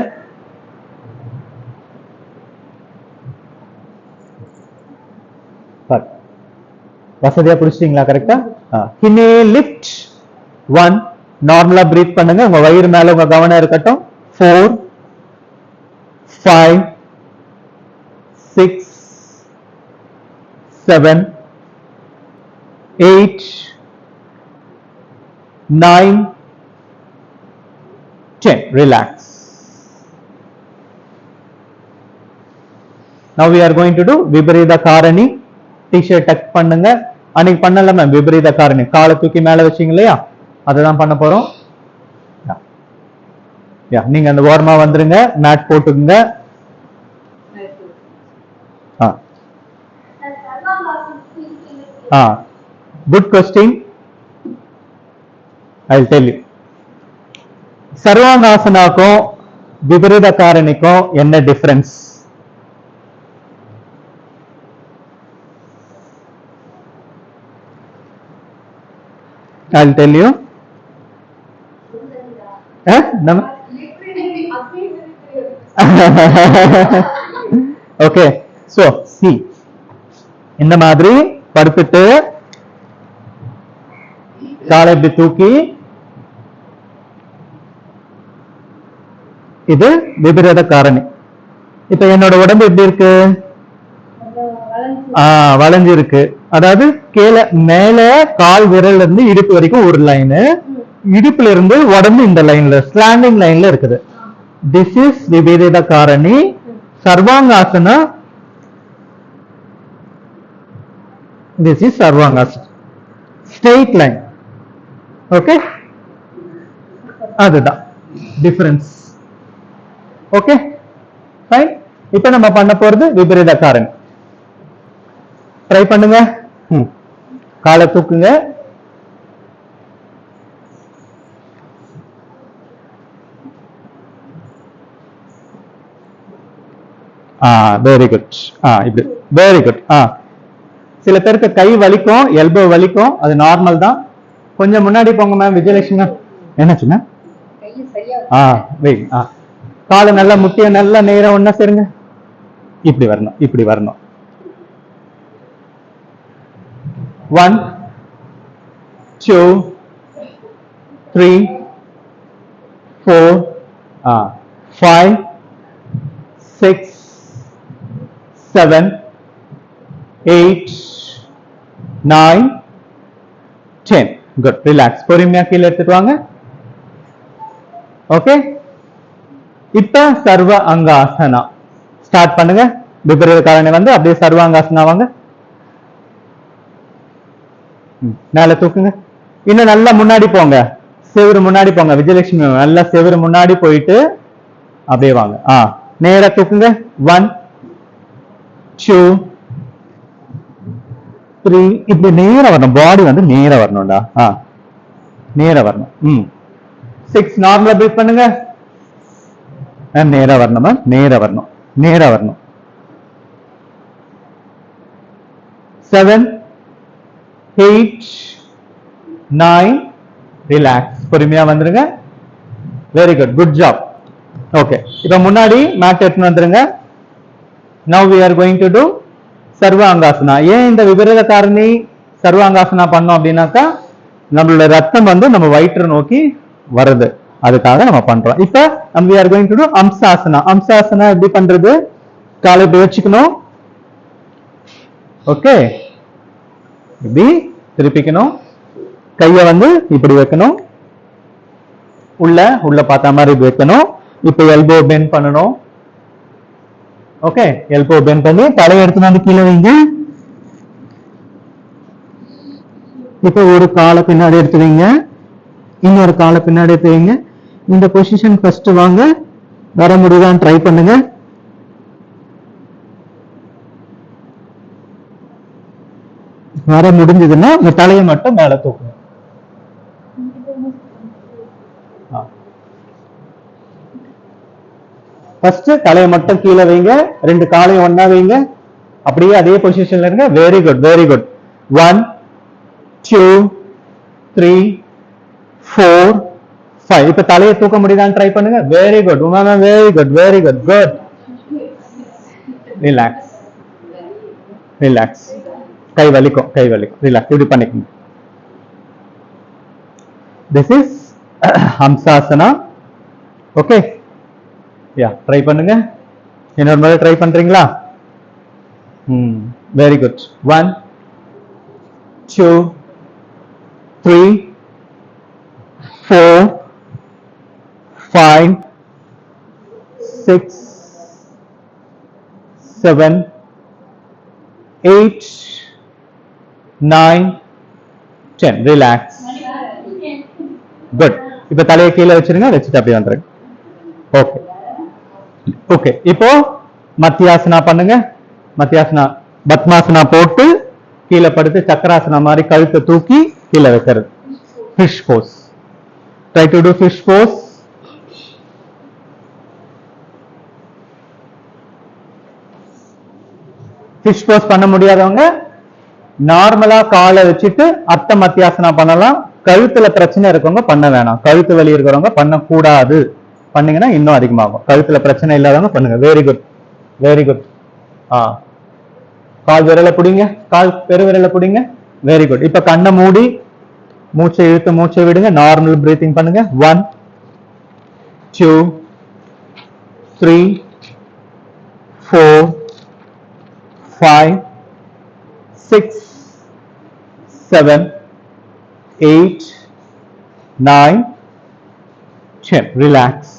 வசதியா பிடிச்சிட்டீங்களா? கரெக்டா? இன்ஹேல் லிஃப்ட் 1, நார்மலா பிரீத் பண்ணுங்க. உங்க வயிறு மேல உங்க கவனம் இருக்கட்டும். 4, 5, 6, 7, 8, 9, 10. Relax. Now we are going to do Viparita Karani. T-shirt tuck பண்ணுங்க. அன்னைக்கு பண்ணல மேம் விபரீத காரணி. காலை தூக்கி மேல வச்சீங்க இல்லையா, அதுதான் பண்ண போறோம். நீங்க அந்த ஓரமா வந்துருங்க, மேட் போட்டுக்குங்க. Good question. I will tell you. சர்வாங்காசனாக்கும் விபரீத காரணிக்கும் என்ன difference? I'll tell you. Okay, so see, இந்த மாதிரி படுத்துட்டு காலை இப்படி தூக்கி, இது விபரீத காரணி. இப்ப என்னோட உடம்பு எப்படி இருக்கு? வளைஞ்சு இருக்கு. அதாவது கீழே மேல கால் விரல்ல இருந்து இடுப்பு வரைக்கும் ஒரு லைனு, இடுப்புல இருந்து உடம்பு இந்த லைன்ல ஸ்லாண்டிங் லைன்ல இருக்குது. This is Viparita Karani. Sarvangasana, this is Sarvangasana, straight line. Okay, அதுதான் டிஃபரன்ஸ். Okay fine. இப்ப நம்ம பண்ண போறது விபரீத காரணி. ட்ரை பண்ணுங்க. காலை தூக்குங்க. Very good. இப்படி வெரி குட். சில பேருக்கு கை வலிக்கும், எல்போ வலிக்கும், அது நார்மல் தான். கொஞ்சம் முன்னாடி போங்க மேம். விஜயலட்சுமி மேம் என்னாச்சுங்க? வெயிட். காலை நல்லா முட்டிய நல்லா நேரம் ஒன்னா சேருங்க. இப்படி வரணும், இப்படி வரணும். 1, 2, 3, 4, 5, 6, 7, 8, 9, 10. குட். ரிலாக்ஸ். பொறுமையா கீழே எடுத்துட்டு வாங்க. ஓகே, இப்ப சர்வ அங்காசனா ஸ்டார்ட் பண்ணுங்க. விபரீத காரணி வந்து அப்படியே சர்வ அங்காசனா வாங்க. மேல தூக்குங்க. இன்னும் நல்லா முன்னாடி போங்க, செவரு முன்னாடி போங்க. விஜயலட்சுமி நல்லா செவரு முன்னாடி போயிட்டு அப்படியே வாங்க. நேரா தூக்குங்க. 1, 2, 3. இப்படி நேரா வரணும். பாடி வந்து நேரா வரணும்டா. நேரா வரணும். 6 நார்மலா பிரீத் பண்ணுங்க. நேரா வரணுமா? நேரா வரணும், நேரா வரணும். 7, 8, 9. ரிலாக்ஸ். பொறுமையா வந்துருங்க. Very good. Good job. Okay, இப்ப முன்னாடி மேட் எடுத்துன்னு வந்துருங்க. Now we are going to do Sarvangasana. ஏன் இந்த விபரீத காரணி சர்வாங்காசனா பண்ணோம் அப்படின்னாக்கா, நம்மளோட ரத்தம் வந்து நம்ம வயிற்று நோக்கி வருது, அதுக்காக நம்ம பண்றோம். இப்ப we are going to do அம்சாசனா. அம்சாசனா எப்படி பண்றது? காலை இப்படி வச்சுக்கணும். ஓகே, இப்படி திருப்பிக்கணும். கைய வந்து இப்படி வைக்கணும், உள்ள பார்த்த மாதிரி இப்படி வைக்கணும். இப்ப எல்போ பெண்ட் பண்ணணும். ஓகே, எல்போ பெண்ட் பண்ணி தலையை எடுத்து வந்து கீழே வைங்க. இப்ப ஒரு காலை பின்னாடி எடுத்து வைங்க, இன்னொரு காலை பின்னாடி எடுத்து வைங்க. இந்த பொசிஷன் ஃபர்ஸ்ட் வாங்க. வர முடியுதான்னு ட்ரை பண்ணுங்க. வர முடிஞ்சதுன்னா உங்க தலையை மட்டும் மேல தூக்குங்க. ஃபர்ஸ்ட் தலையை மட்டும் கீழே வைங்க, 2 காலையும் ஒண்ணா வைங்க. அப்படியே அதே பொசிஷன்ல இருங்க. Very good, very good. 1, 2 3 4 5. இப்ப தலையை தூக்க முடியுதான்னு ட்ரை பண்ணுங்க. Very good Uma, very good very good good. Relax relax. கை வலிக்கும் கை வலிக்கும். ரிலாக்ஸ். இப்படி பண்ணிக்கணும். This is Hamsasana. Okay, yeah try பண்ணுங்க. இன்னொரு முறை ட்ரை பண்றீங்களா? Very good. 1 2 3 4 5 6 7 8 9 10. ரிலாக்ஸ். குட். இப்ப தலையை கீழே வச்சிருங்க. வச்சுட்டு அப்படியே வந்துருங்க. Okay okay. இப்போ மத்தியாசனா பண்ணுங்க. மத்தியாசனா பத்மாசனா போட்டு கீழே படுத்து சக்கராசனா மாதிரி கழுத்தை தூக்கி கீழே வைக்கிறது. Fish pose. Try to to fish pose. Fish pose பண்ண முடியாதவங்க நார்மலா காலை வச்சுட்டு அர்த்த மத்தியாசனா பண்ணலாம். கழுத்துல பிரச்சனை இருக்கவங்க பண்ண வேணாம். கழுத்து வலி இருக்கிறவங்க பண்ணக்கூடாது. பண்ணீங்கன்னா இன்னும் அதிகமாகும். கழுத்துல பிரச்சனை இல்லாதவங்க பண்ணுங்க. Very good very good. கால் விரல பிடிங்க. கால் பெருவிரல பிடிங்க. Very good. இப்ப கண்ணை மூடி மூச்சை இழுத்து மூச்சை விடுங்க. நார்மல் பிரீத்திங் பண்ணுங்க. 1 2 3 4 5 6 7 8 9 10. ரிலாக்ஸ்.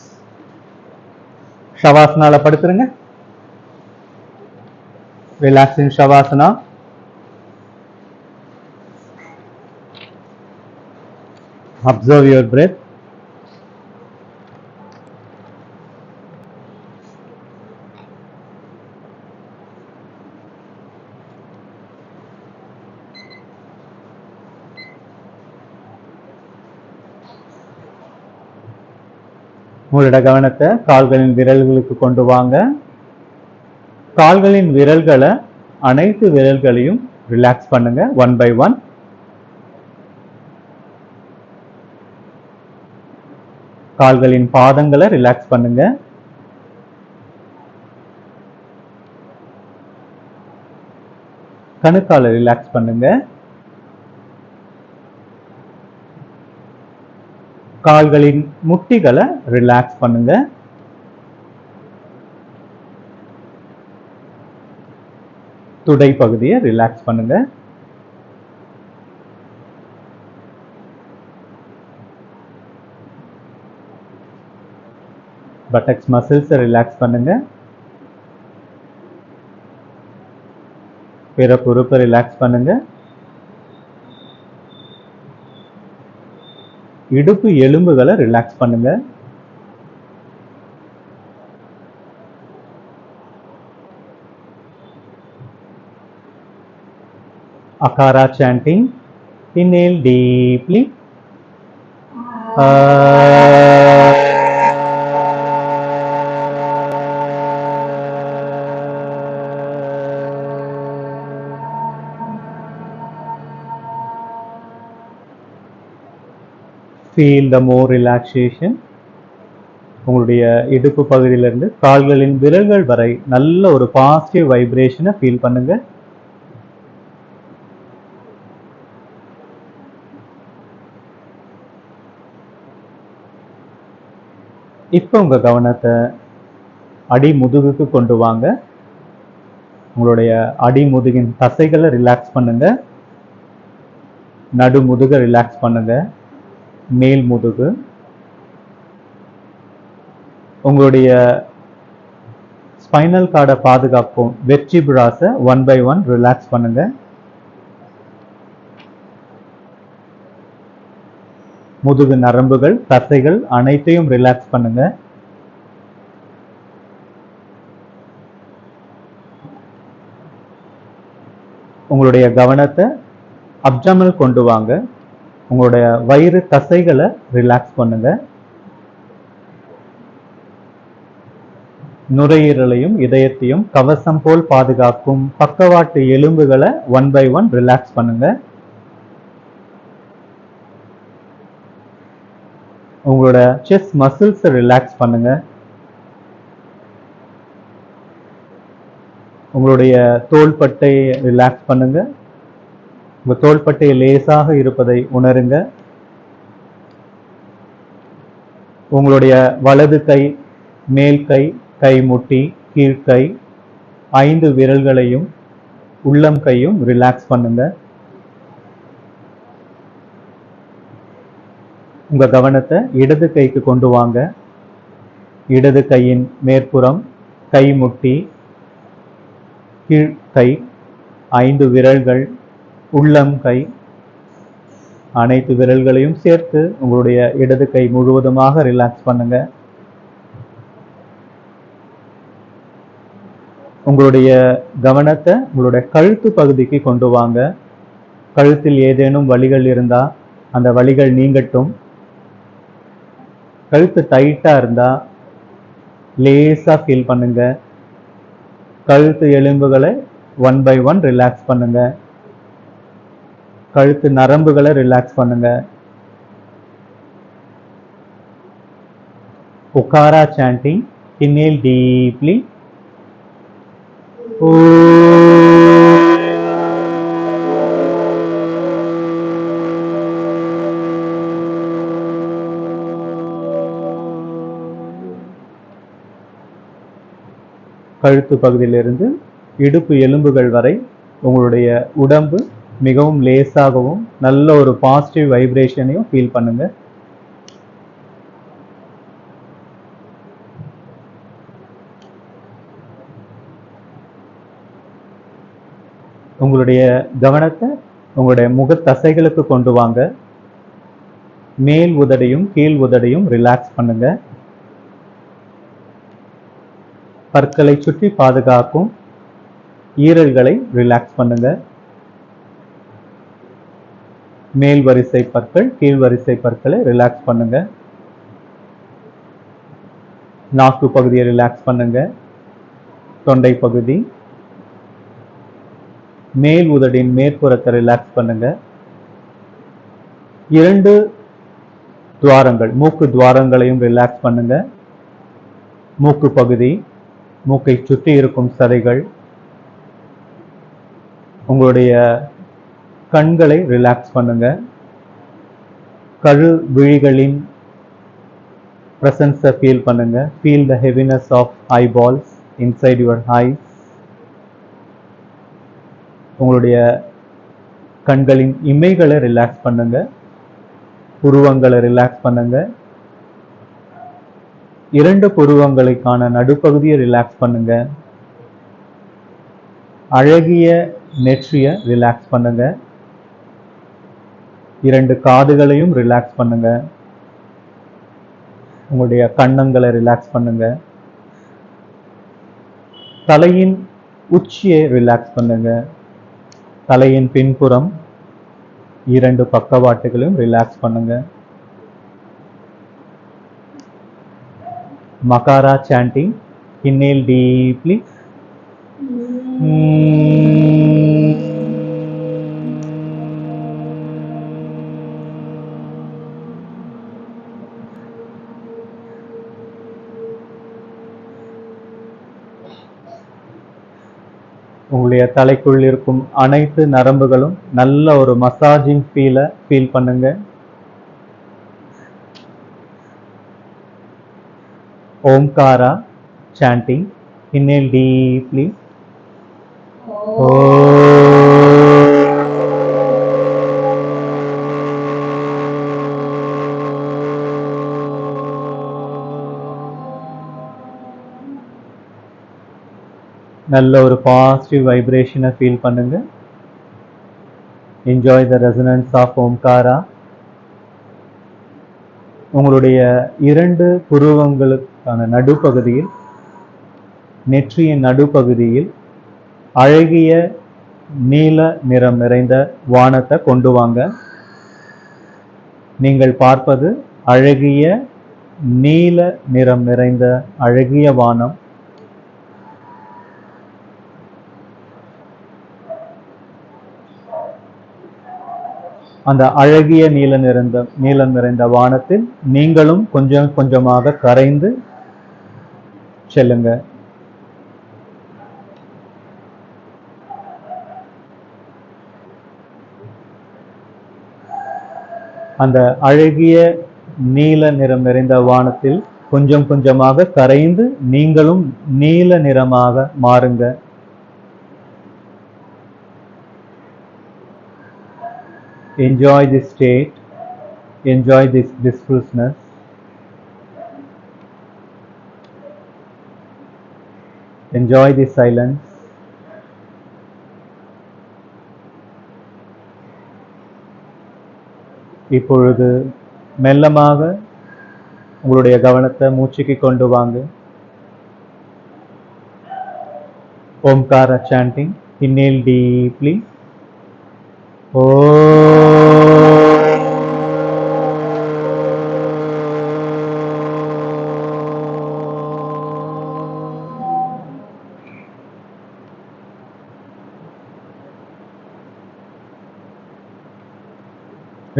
ஷவாசனால படுத்துருங்க. Relaxing Shavasana. Observe your breath. உங்களோட கவனத்தை கால்களின் விரல்களுக்கு கொண்டு வாங்க. கால்களின் விரல்களை அனைத்து விரல்களையும் ரிலாக்ஸ் பண்ணுங்க. 1 by 1. கால்களின் பாதங்களை ரிலாக்ஸ் பண்ணுங்க. கணுக்காலை ரிலாக்ஸ் பண்ணுங்க. கால்களின் முட்டிகளை ரிலாக்ஸ் பண்ணுங்க. துடை பகுதியை ரிலாக்ஸ் பண்ணுங்க. பட்டக்ஸ் மசில்ஸை ரிலாக்ஸ் பண்ணுங்க. பிற உறுப்பை ரிலாக்ஸ் பண்ணுங்க. இடுப்பு எலும்புகளை ரிலாக்ஸ் பண்ணுங்க. Akara chanting. Inhale deeply. Feel the more relaxation. உங்களுடைய இடுப்பு பகுதியிலிருந்து கால்களின் விரல்கள் வரை நல்ல ஒரு பாசிட்டிவ் வைப்ரேஷனை ஃபீல் பண்ணுங்க. இப்போ உங்க கவனத்தை அடி முதுகுக்கு கொண்டு வாங்க. உங்களுடைய அடி முதுகின் தசைகளை ரிலாக்ஸ் பண்ணுங்க. நடு முதுகை ரிலாக்ஸ் பண்ணுங்க. மேல் முதுகு. உங்களுடைய ஸ்பைனல் கார்டை பாதுகாக்கும் வெர்டிபிராஸை 1 by 1 ரிலாக்ஸ் பண்ணுங்க. முதுகு நரம்புகள், தசைகள் அனைத்தையும் ரிலாக்ஸ் பண்ணுங்க. உங்களுடைய கவனத்தை அப்டமல் கொண்டு வாங்க. உங்களுடைய வயிறு தசைகளை ரிலாக்ஸ் பண்ணுங்க. நுரையீரலையும் இதயத்தையும் கவசம் போல் பாதுகாக்கும் பக்கவாட்டு எலும்புகளை 1 by 1 ரிலாக்ஸ் பண்ணுங்க. உங்களோட செஸ்ட் மசில்ஸ் ரிலாக்ஸ் பண்ணுங்க. உங்களுடைய தோள்பட்டை ரிலாக்ஸ் பண்ணுங்க. உங்க தோள்பட்டை லேசாக இருப்பதை உணருங்க. உங்களுடைய வலது கை, மேல் கை, கை முட்டி, கீழ்கை 5 விரல்களையும் உள்ளம் கையும் ரிலாக்ஸ் பண்ணுங்க. உங்க கவனத்தை இடது கைக்கு கொண்டு வாங்க. இடது கையின் மேற்புறம், கை முட்டி, கீழ்கை 5 விரல்கள், உள்ளம் கை அனைத்து விரல்களையும் சேர்த்து உங்களுடைய இடது கை முழுவதுமாக ரிலாக்ஸ் பண்ணுங்க. உங்களுடைய கவனத்தை உங்களுடைய கழுத்து பகுதிக்கு கொண்டு வாங்க. கழுத்தில் ஏதேனும் வலிகள் இருந்தா அந்த வலிகள் நீங்கட்டும். கழுத்து டைட்டா இருந்தா லேசா ஃபீல் பண்ணுங்க. கழுத்து எலும்புகளை 1 by 1 ரிலாக்ஸ் பண்ணுங்க. கழுத்து நரம்புகளை ரிலாக்ஸ் பண்ணுங்க. Okara chanting. Inhale deeply. கழுத்து பகுதியிலிருந்து இடுப்பு எலும்புகள் வரை உங்களுடைய உடம்பு மிகவும் லேசாகவும் நல்ல ஒரு பாசிட்டிவ் வைப்ரேஷனையும் ஃபீல் பண்ணுங்க. உங்களுடைய கவனத்தை உங்களுடைய முகத்தசைகளுக்கு கொண்டு வாங்க. மேல் உதடையும் கீழ் உதடையும் ரிலாக்ஸ் பண்ணுங்க. பற்களை சுற்றி பாதுகாக்கும் ஈரல்களை ரிலாக்ஸ் பண்ணுங்க. மேல் வரிசை பற்கள், கீழ் வரிசை பற்களை ரிலாக்ஸ் பண்ணுங்க. நாக்கு பகுதியை ரிலாக்ஸ் பண்ணுங்க. தொண்டை பகுதி, மேல் உதடின் மேற்புறத்தை ரிலாக்ஸ் பண்ணுங்க. 2 துவாரங்கள், மூக்கு துவாரங்களையும் ரிலாக்ஸ் பண்ணுங்க. மூக்கு பகுதி, மூக்கை சுற்றி இருக்கும் சதைகள், உங்களுடைய கண்களை ரிலாக்ஸ் பண்ணுங்க. கழு விழிகளின் பிரசன்ஸை ஃபீல் பண்ணுங்க. Feel the heaviness of eyeballs inside your eyes. உங்களுடைய கண்களின் இமைகளை ரிலாக்ஸ் பண்ணுங்க. புருவங்களை ரிலாக்ஸ் பண்ணுங்க. 2 புருவங்களுக்கான நடுப்பகுதியை ரிலாக்ஸ் பண்ணுங்க. அழகிய நெற்றியை ரிலாக்ஸ் பண்ணுங்க. 2 காதுகளையும் ரிலாக்ஸ் பண்ணுங்க. உங்களுடைய கன்னங்களை ரிலாக்ஸ் பண்ணுங்க. தலையின் உச்சியை ரிலாக்ஸ் பண்ணுங்க. தலையின் பின்புறம் 2 பக்கவாட்டுகளையும் ரிலாக்ஸ் பண்ணுங்க. Makara chanting. Inhale deeply. உங்களுடைய தலைக்குள் இருக்கும் அனைத்து நரம்புகளும் நல்ல ஒரு மசாஜிங் ஃபீல் பண்ணுங்க. Omkara chanting. Inhale deeply. நல்ல ஒரு பாசிட்டிவ் வைப்ரேஷனை ஃபீல் பண்ணுங்க. Enjoy the resonance of Omkara. உங்களுடைய 2 புருவங்களுக்கான நடுப்பகுதியில், நெற்றியின் நடுப்பகுதியில் அழகிய நீல நிறம் நிறைந்த வானத்தை கொண்டு வாங்க. நீங்கள் பார்ப்பது அழகிய நீல நிறம் நிறைந்த அழகிய வானம். அந்த அழகிய நீலம் நிறைந்த வானத்தில் நீங்களும் கொஞ்சம் கொஞ்சமாக கரைந்து செல்லுங்க. அந்த அழகிய நீல நிறம் நிறைந்த வானத்தில் கொஞ்சம் கொஞ்சமாக கரைந்து நீங்களும் நீல நிறமாக மாறுங்க. Enjoy this state, enjoy this blissfulness. Enjoy this silence. இப்பொழுது மெல்லமாக உங்களுடைய கவனத்தை மூச்சுக்கு கொண்டு வாங்க. Omkara chanting. Inhale deeply.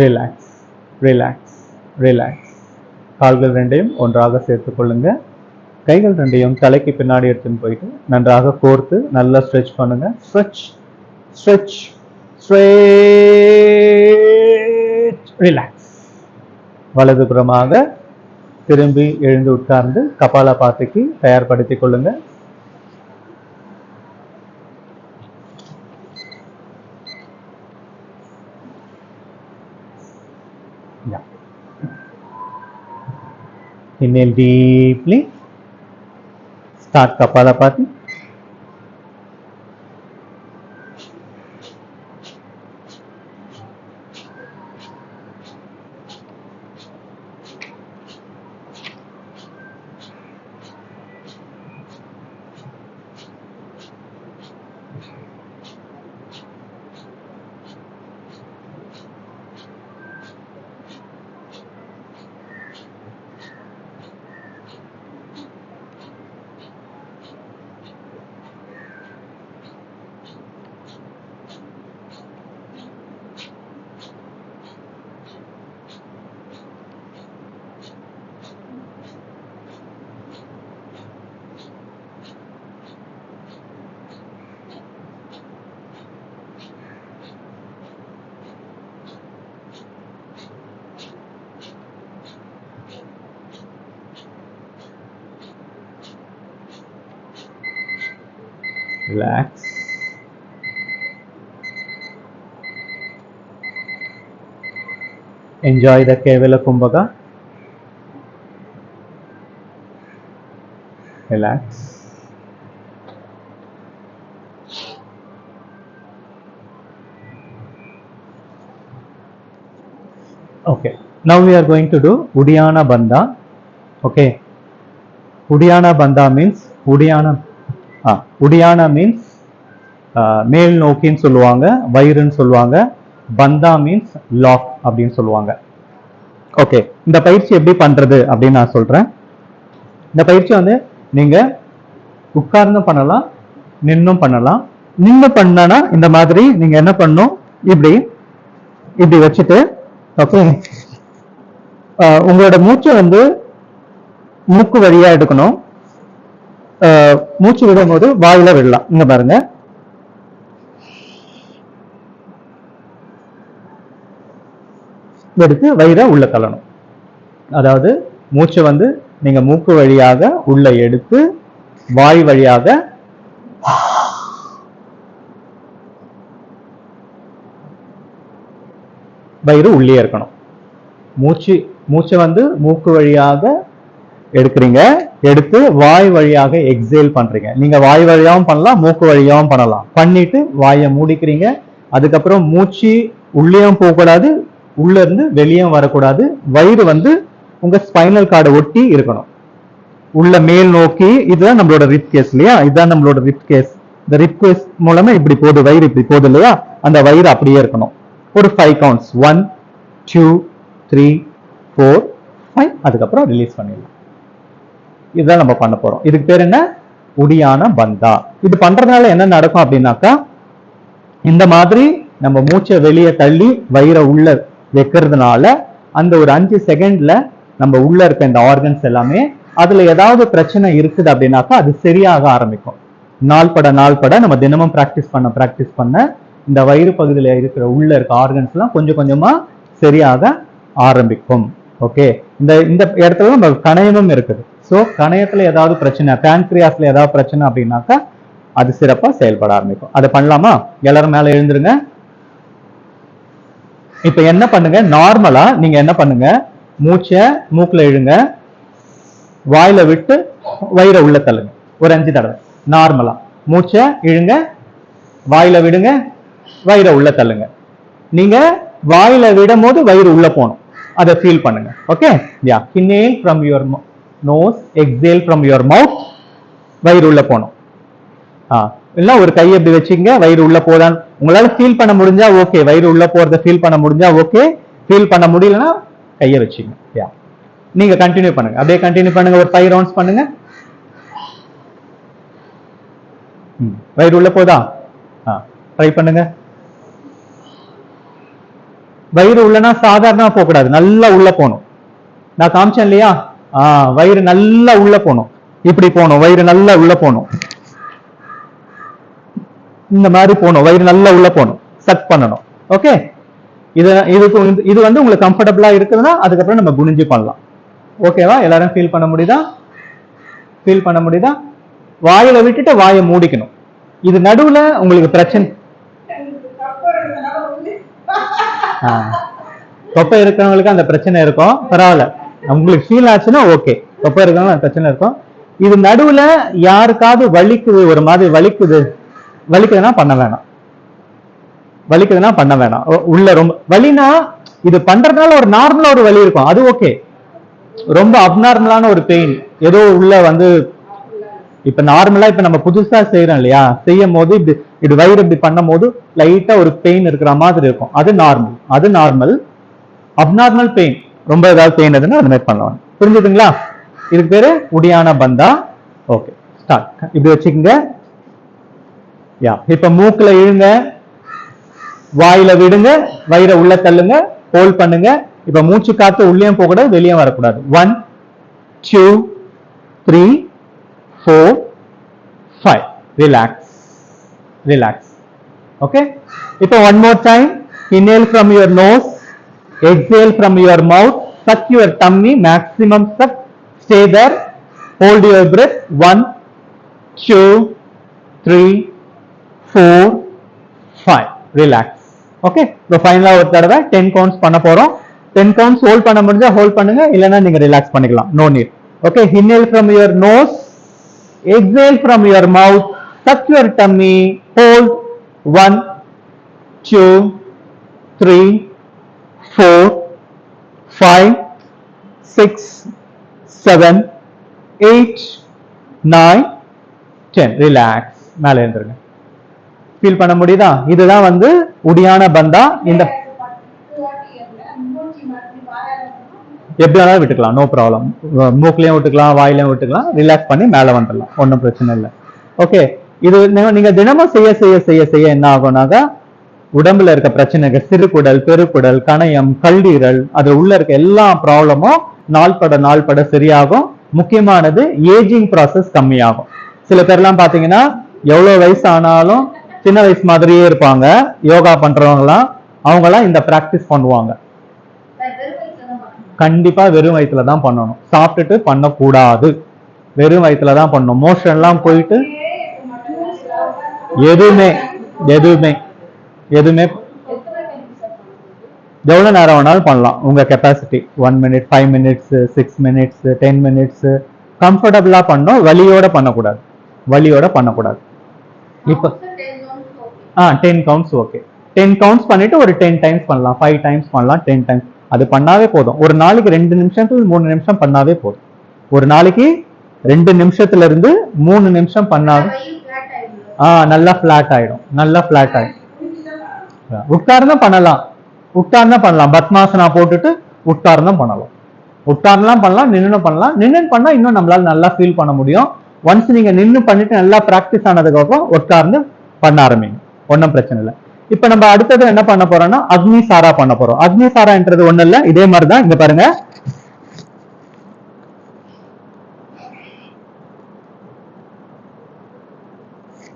Relax, relax, relax. கால்கள் ரெண்டையும் ஒன்றாக சேர்த்து கொள்ளுங்க. கைகள் ரெண்டையும் தலைக்கு பின்னாடி எடுத்துன்னு போயிட்டு நன்றாக கோர்த்து நல்லா ஸ்ட்ரெச் பண்ணுங்க. Stretch, stretch, stretch, relax. வலதுபுறமாக திரும்பி எழுந்து உட்கார்ந்து கபாலபாத்திக்கு தயார்படுத்திக் கொள்ளுங்க. Inhale deeply. Start Kapalabhati. Relax. Enjoy the Kevala Kumbhaka. Relax. Okay. Now we are going to do Uddiyana Bandha. Okay. Uddiyana Bandha means Uddiyana means மேல் நோக்கின்னு சொல்லுவாங்க, வயிறுன்னு சொல்லுவாங்க. பந்தா மீன்ஸ் லாக் அப்படின்னு சொல்லுவாங்க. ஓகே, இந்த பயிற்சி எப்படி பண்றது அப்படின்னு நான் சொல்றேன். இந்த பயிற்சி வந்து நீங்க உட்கார்ந்து பண்ணலாம், நின்னும் பண்ணலாம். நின்று பண்ணனா இந்த மாதிரி நீங்க என்ன பண்ணணும், இப்படி இப்படி வச்சுட்டு, ஓகே, உங்களோட மூச்சை வந்து மூக்கு வழியா எடுக்கணும். மூச்சு விடும் போது வாயில விடலாம். இங்க பாருங்க, எடுத்து வயிறை உள்ள தள்ளணும். அதாவது மூச்சை வந்து நீங்க மூக்கு வழியாக உள்ள எடுத்து வாய் வழியாக வயிறு உள்ளே இருக்கணும். மூச்சை வந்து மூக்கு வழியாக எடுக்கிறீங்க, எடுத்து வாய் வழியாக எக்ஸேல் பண்றீங்க. நீங்க வாய் வழியாகவும் பண்ணலாம், மூக்கு வழியாகவும் பண்ணலாம். பண்ணிட்டு வாயை மூடிக்கிறீங்க. அதுக்கப்புறம் மூச்சு உள்ளேயும் போகக்கூடாது, உள்ள இருந்து வெளியும் வரக்கூடாது. வயிறு வந்து உங்க ஸ்பைனல் கார்டை ஒட்டி இருக்கணும், உள்ள மேல் நோக்கி. இதுதான் நம்மளோட ரிப் கேஸ் இல்லையா, இதுதான் நம்மளோட ரிப் கேஸ். இந்த ரிப் கேஸ் மூலமா இப்படி போகுது, வயிறு இப்படி போகுது இல்லையா, அந்த வயிறு அப்படியே இருக்கணும். ஒரு 5 கவுண்ட்ஸ், 1 2 3 4 5, அதுக்கப்புறம் ரிலீஸ் பண்ணிடலாம். இதுதான் நம்ம பண்ண போறோம். இதுக்கு பேர் என்ன, உடியான பந்தா. இது பண்றதுனால என்ன நடக்கும் அப்படின்னாக்கா, இந்த மாதிரி நம்ம மூச்சை வெளியே தள்ளி வயிறை உள்ள வைக்கிறதுனால அந்த ஒரு 5 செகண்ட்ல நம்ம உள்ள இருக்க இந்த ஆர்கன்ஸ் எல்லாமே அதுல ஏதாவது பிரச்சனை இருக்குது அப்படின்னாக்கா அது சரியாக ஆரம்பிக்கும். நாள் பட நம்ம தினமும் பிராக்டிஸ் பண்ண இந்த வயிறு பகுதியில இருக்கிற உள்ள இருக்க ஆர்கன்ஸ் எல்லாம் கொஞ்சம் கொஞ்சமா சரியாக ஆரம்பிக்கும். ஓகே, இந்த இடத்துல நம்ம கணையமும் இருக்குது. ஸோ கணையத்துல ஏதாவது பிரச்சனை, பேன்க்ரியாஸ்ல ஏதாவது பிரச்சனை அப்படின்னாக்கா அது சிறப்பா செயல்பட ஆரம்பிக்கும். அதை பண்ணலாமா? எல்லாரும் மேல எழுந்துருங்க. இப்ப என்ன பண்ணுங்க, நார்மலா நீங்க என்ன பண்ணுங்க, மூச்சை மூக்குல இழுங்க, வாயில விட்டு வயிறை உள்ள தள்ளுங்க ஒரு 5 தடவை. நார்மலா மூச்சை இழுங்க, வாயில விடுங்க, வயிறை உள்ள தள்ளுங்க. நீங்க வாயில விடும் போது வயிறு உள்ள போகணும், அதை ஃபீல் பண்ணுங்க. Okay, yeah, inhale from your nose, exhale from your mouth, வயிறு உள்ள போகணும். இல்ல ஒரு கையை எப்படி வச்சுங்க, வயிறு உள்ள போதான் உங்களால ஃபீல் பண்ண முடிஞ்சா ஓகே, வயிறு உள்ள போறத ஃபீல் பண்ண முடிஞ்சா ஓகே, ஃபீல் பண்ண முடியலன்னா கையை வச்சுங்க. யா, நீங்க கண்டினியூ பண்ணுங்க, அப்படியே கண்டினியூ பண்ணுங்க. ஒரு 5 ரவுண்ட்ஸ் பண்ணுங்க. வயிறு உள்ள போதா? ட்ரை பண்ணுங்க. வயிறு உள்ளனா சாதாரணமா போக கூடாது, நல்லா உள்ள போகணும். நான் காமிச்சேன் இல்லையா? வயிறு நல்லா உள்ள போகணும், இப்படி போகணும், வயிறு நல்லா உள்ள போகணும், இந்த மாதிரி போகணும், வயிறு நல்லா உள்ள போகணும், சக் பண்ணணும். ஓகே, இது வந்து உங்களுக்கு கம்ஃபர்டபுளா இருக்குதுன்னா அதுக்கப்புறம் நம்ம குனிஞ்சு பண்ணலாம். ஓகேவா? எல்லாரும் ஃபீல் பண்ண முடியுதா? வாயில விட்டுட்டு வாயை மூடிக்கணும். இது நடுவுல உங்களுக்கு பிரச்சனை, தொப்பை இருக்கிறவங்களுக்கு அந்த பிரச்சனை இருக்கும், பரவாயில்ல, உங்களுக்கு ஃபீல் ஆச்சுன்னா ஓகே. தொப்பை இருக்கிறவங்க அந்த பிரச்சனை இருக்கும். இது நடுவுல யாருக்காவது வலிக்குது, ஒரு மாதிரி வலிக்குதுன்னா பண்ண வேணாம். உள்ள ரொம்ப வலினா இது பண்றதுனால ஒரு நார்மலா ஒரு வலி இருக்கும், அது ஓகே. ரொம்ப அப்நார்மலான ஒரு பெயின் ஏதோ உள்ள வந்து, இப்ப நார்மலா இப்ப நம்ம புதுசா செய்யறோம் இல்லையா, செய்யும் போது இது வயிறு இப்படி பண்ணும் போது லைட்டா ஒரு பெயின் இருக்கிற மாதிரி இருக்கும், அது நார்மல். அப்நார்மல் பெயின், ரொம்ப ஏதாவது பெயின் எதுன்னா அது மாதிரி பண்ணலாம். புரிஞ்சுதுங்களா? இதுக்கு பேரு உடியான பந்தா. Okay, start. இப்படி வச்சுக்கோங்க. யா, இப்ப மூக்குல இழுங்க, வாயில விடுங்க, வயிறை உள்ள தள்ளுங்க, ஹோல்ட் பண்ணுங்க. இப்ப மூச்சு காத்து உள்ளேயும் போக கூடாது, வெளியும் வரக்கூடாது. 1 2 3 4 5. ரிலாக்ஸ். ஓகே, இப்ப one more time. Inhale from your nose, exhale from your mouth, suck your tummy, maximum suck, stay there, hold your breath. 1 2 3 4 5. Relax. Okay, இப்போ ஃபைனலா ஒரு தடவை 10 கவுண்ட்ஸ் பண்ண போறோம். 10 கவுண்ட்ஸ் ஹோல்ட் பண்ண முடிஞ்சா ஹோல்ட் பண்ணுங்க, இல்லைன்னா நீங்க ரிலாக்ஸ் பண்ணிக்கலாம், no need. Okay, inhale from your nose, exhale from your mouth, suck your tummy, hold. 1 2 3 4 5 6 7 8 9 10. Relax. மேல எழுந்துருங்க. ஃபீல் பண்ண முடியுதா? இதுதான் வந்து உடியான பந்தா. இந்த எப்படி வேணாலும் விட்டுக்கலாம், நோ ப்ராப்ளம். மூக்குலயும் விட்டுக்கலாம், வாயிலையும் விட்டுக்கலாம். ரிலாக்ஸ் பண்ணி மேல வந்துடலாம், ஒன்றும் பிரச்சனை இல்லை. ஓகே, இது நீங்க தினமும் செய்ய என்ன ஆகும்னாக்கா உடம்புல இருக்க பிரச்சனைகள், சிறுகுடல், பெருக்குடல், கணையம், கல்லீரல், அது உள்ள இருக்க எல்லா ப்ராப்ளமும் நாள் பட சரியாகும். முக்கியமானது ஏஜிங் ப்ராசஸ் கம்மியாகும். சில பேர்லாம் பாத்தீங்கன்னா எவ்வளவு வயசு ஆனாலும் சின்ன வயசு மாதிரியே இருப்பாங்க. யோகா பண்றவங்கலாம் அவங்கலாம் இந்த பிராக்டிஸ் பண்ணுவாங்க. கண்டிப்பா வெறும் வயிற்றுல தான் பண்ணணும், சாப்பிட்டுட்டு பண்ணக்கூடாது. வெறும் வயிற்றுல தான் பண்ணணும். மோஷன் எல்லாம் போயிட்டு எதுவுமே எவ்வளவு நேரம் வேணாலும் பண்ணலாம், உங்க capacity. 1 minute, 5 minutes, 6 minutes, 10 minutes கம்ஃபர்டபுளா பண்ணணும். வலியோட பண்ணக்கூடாது. இப்ப 10 கவுண்ட்ஸ் ஓகே. 10 கவுண்ட்ஸ் பண்ணிட்டு ஒரு 10 டைம்ஸ் பண்ணலாம், 5 டைம்ஸ் பண்ணலாம், 10 டைம்ஸ். அது பண்ணாவே போதும். ஒரு நாளைக்கு 2 நிமிஷத்துல 3 நிமிஷம் பண்ணாவே போதும். ஒரு நாளைக்கு 2 நிமிஷத்துல இருந்து 3 நிமிஷம் பண்ணாவே நல்லா பிளாட் ஆயிடும். உட்கார்ந்து பண்ணலாம். பத்மாசனா போட்டுட்டு உட்கார்ந்து பண்ணலாம். நின்னு பண்ணா இன்னும் நம்மளால நல்லா ஃபீல் பண்ண முடியும். ஒன்ஸ் நீங்க நின்னு பண்ணிட்டு நல்லா பிராக்டிஸ் ஆனதுக்கு அப்புறம் உட்கார்ந்து பண்ண ஆரம்பிங்க, ஒன்றும் பிரச்சனை இல்லை. இப்ப நம்ம அடுத்தது என்ன பண்ண போறோம்னா அக்னி சாரா பண்ண போறோம். அக்னி சாரான்றது ஒண்ணு இல்ல, இதே மாதிரிதான். இங்க பாருங்க,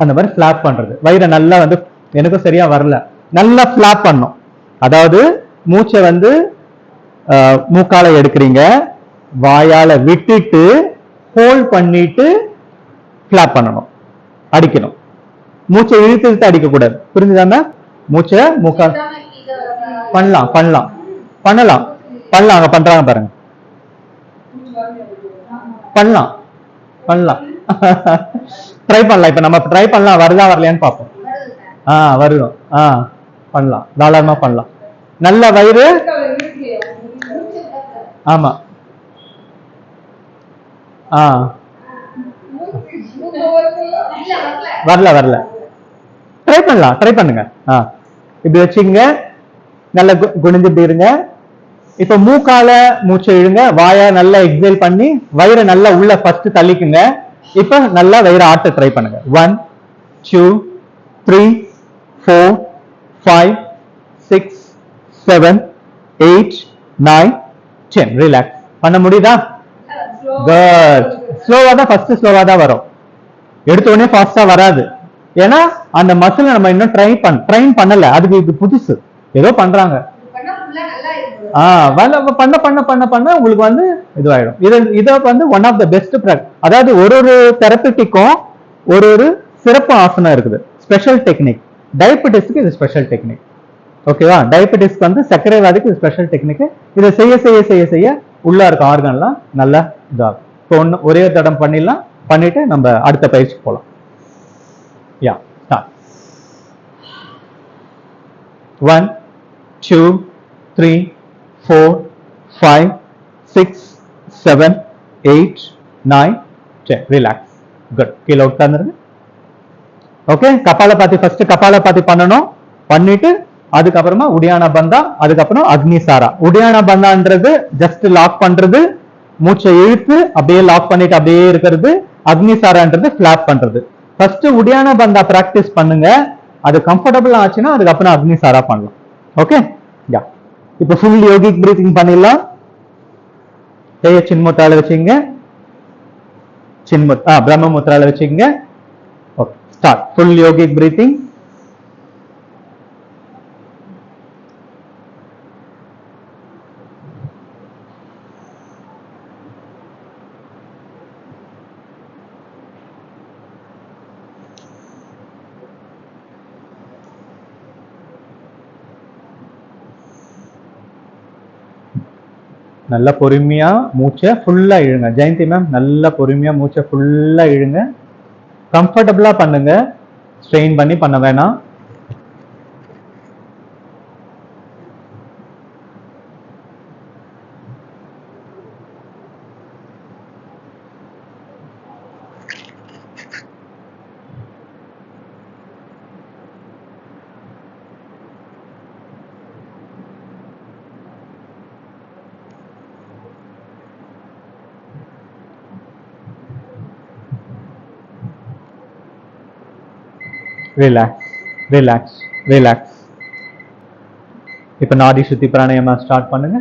அந்த மாதிரி பிளாப் பண்றது. வயிறை நல்லா வந்து, எனக்கும் சரியா வரல, நல்லா பிளாப் பண்ணும். அதாவது மூச்சை வந்து மூக்கால எடுக்கிறீங்க, வாயால விட்டுட்டு ஹோல்ட் பண்ணிட்டு பிளாப் பண்ணணும், அடிக்கணும். மூச்சை இழுத்து இழுத்து அடிக்க கூடாது. புரிஞ்சுதாங்க? மூச்சை மூக்கா பண்ணலாம் பண்ணலாம் பண்ணலாம் பண்ணலாம். அங்க பண்றாங்க பாருங்க, பண்ணலாம் பண்ணலாம். ட்ரை பண்ணலாம். இப்ப நம்ம ட்ரை பண்ணலாம், வருதா வரலையான்னு பார்ப்போம். வரும். பண்ணலாம், தாராளமா பண்ணலாம். நல்ல வயிறு, ஆமா, வரல வரல. ட்ரை பண்ணலாம், ட்ரை பண்ணுங்க. இப்படி வச்சுங்க, நல்ல குனிஞ்சு இருங்க. இப்ப மூக்கால மூச்சை இழுங்க, வாயா நல்லா எக்ஸேல் பண்ணி வயிறை நல்லா உள்ள ஃபர்ஸ்ட் தள்ளிக்குங்க. இப்ப நல்லா வயிறை ஆட்ட ட்ரை பண்ணுங்க. 1 2 3 4 5 6 7 8 9 10. ரிலாக்ஸ். பண்ண முடியுதா? குட். ஸ்லோவா தான், ஃபர்ஸ்ட் ஸ்லோவா தான் வரும், எடுத்த உடனே ஃபாஸ்டா வராது. ஏன்னா அந்த மசில் நம்ம இன்னும் ட்ரைன் பண்ணல, அதுக்கு இது புதுசு, ஏதோ பண்றாங்க. பண்ண பண்ண பண்ண பண்ண உங்களுக்கு வந்து இதுவாயிடும். இத வந்து one of the best practice. அதாவது ஒரு தெரபிட்டிக்கும் ஒரு சிறப்பு ஆசனம் இருக்குது, ஸ்பெஷல் டெக்னிக். டயபெட்டிஸ்க்கு இது ஸ்பெஷல் டெக்னிக். ஓகேவா? டயபெட்டிஸ்க்கு வந்து சர்க்கரை வியாதிக்கு இது ஸ்பெஷல் டெக்னிக். இதை செய்ய செய்ய செய்ய செய்ய உள்ள இருக்க ஆர்கன்லாம் நல்லா இதாகும். இப்போ ஒரே தடம் பண்ணிடலாம், பண்ணிட்டு நம்ம அடுத்த பயிற்சிக்கு போகலாம். யா, ஸ்டார்ட். 1 2 3 4 5 6 7 8 9 10. ரிலாக்ஸ். குட். கீழே உட்கார்ந்துருங்க. ஓகே, கபாலபாதி ஃபர்ஸ்ட் கபாலபாதி பண்ணணும். பண்ணிட்டு அதுக்கப்புறமா உடியான பந்தா, அதுக்கப்புறம் அக்னி சாரா. உடியான பந்தான்றது ஜஸ்ட் லாக் பண்றது, மூச்சை இழுத்து அப்படியே லாக் பண்ணிட்டு அப்படியே இருக்கிறது. அக்னி சாரான்றது பிளாப் பண்றது. ஃபர்ஸ்ட் உடியான பந்தா பிராக்டிஸ் பண்ணுங்க, அது கம்ஃபர்டபுள் ஆச்சுன்னா அதுக்கப்புறம் அக்னி சாரா பண்ணலாம். ஓகே, யா. இப்போ ஃபுல் யோகிக் பிரீத்திங் பண்ணிடலாம். கையை சின்முத்தால வச்சுங்க, பிரம்ம முத்ரால வச்சுங்க. Okay, start. Full yogic breathing. நல்லா பொறுமையா மூச்சை ஃபுல்லா இழுங்க. ஜெயந்தி மேம், நல்லா பொறுமையா மூச்சை ஃபுல்லா இழுங்க. கம்ஃபர்டபுளா பண்ணுங்க, ஸ்ட்ரெயின் பண்ணி பண்ண வேணாம். Relax relax relax. இப்ப நாடி சுத்தி பிராணாயாமா ஸ்டார்ட் பண்ணுங்க.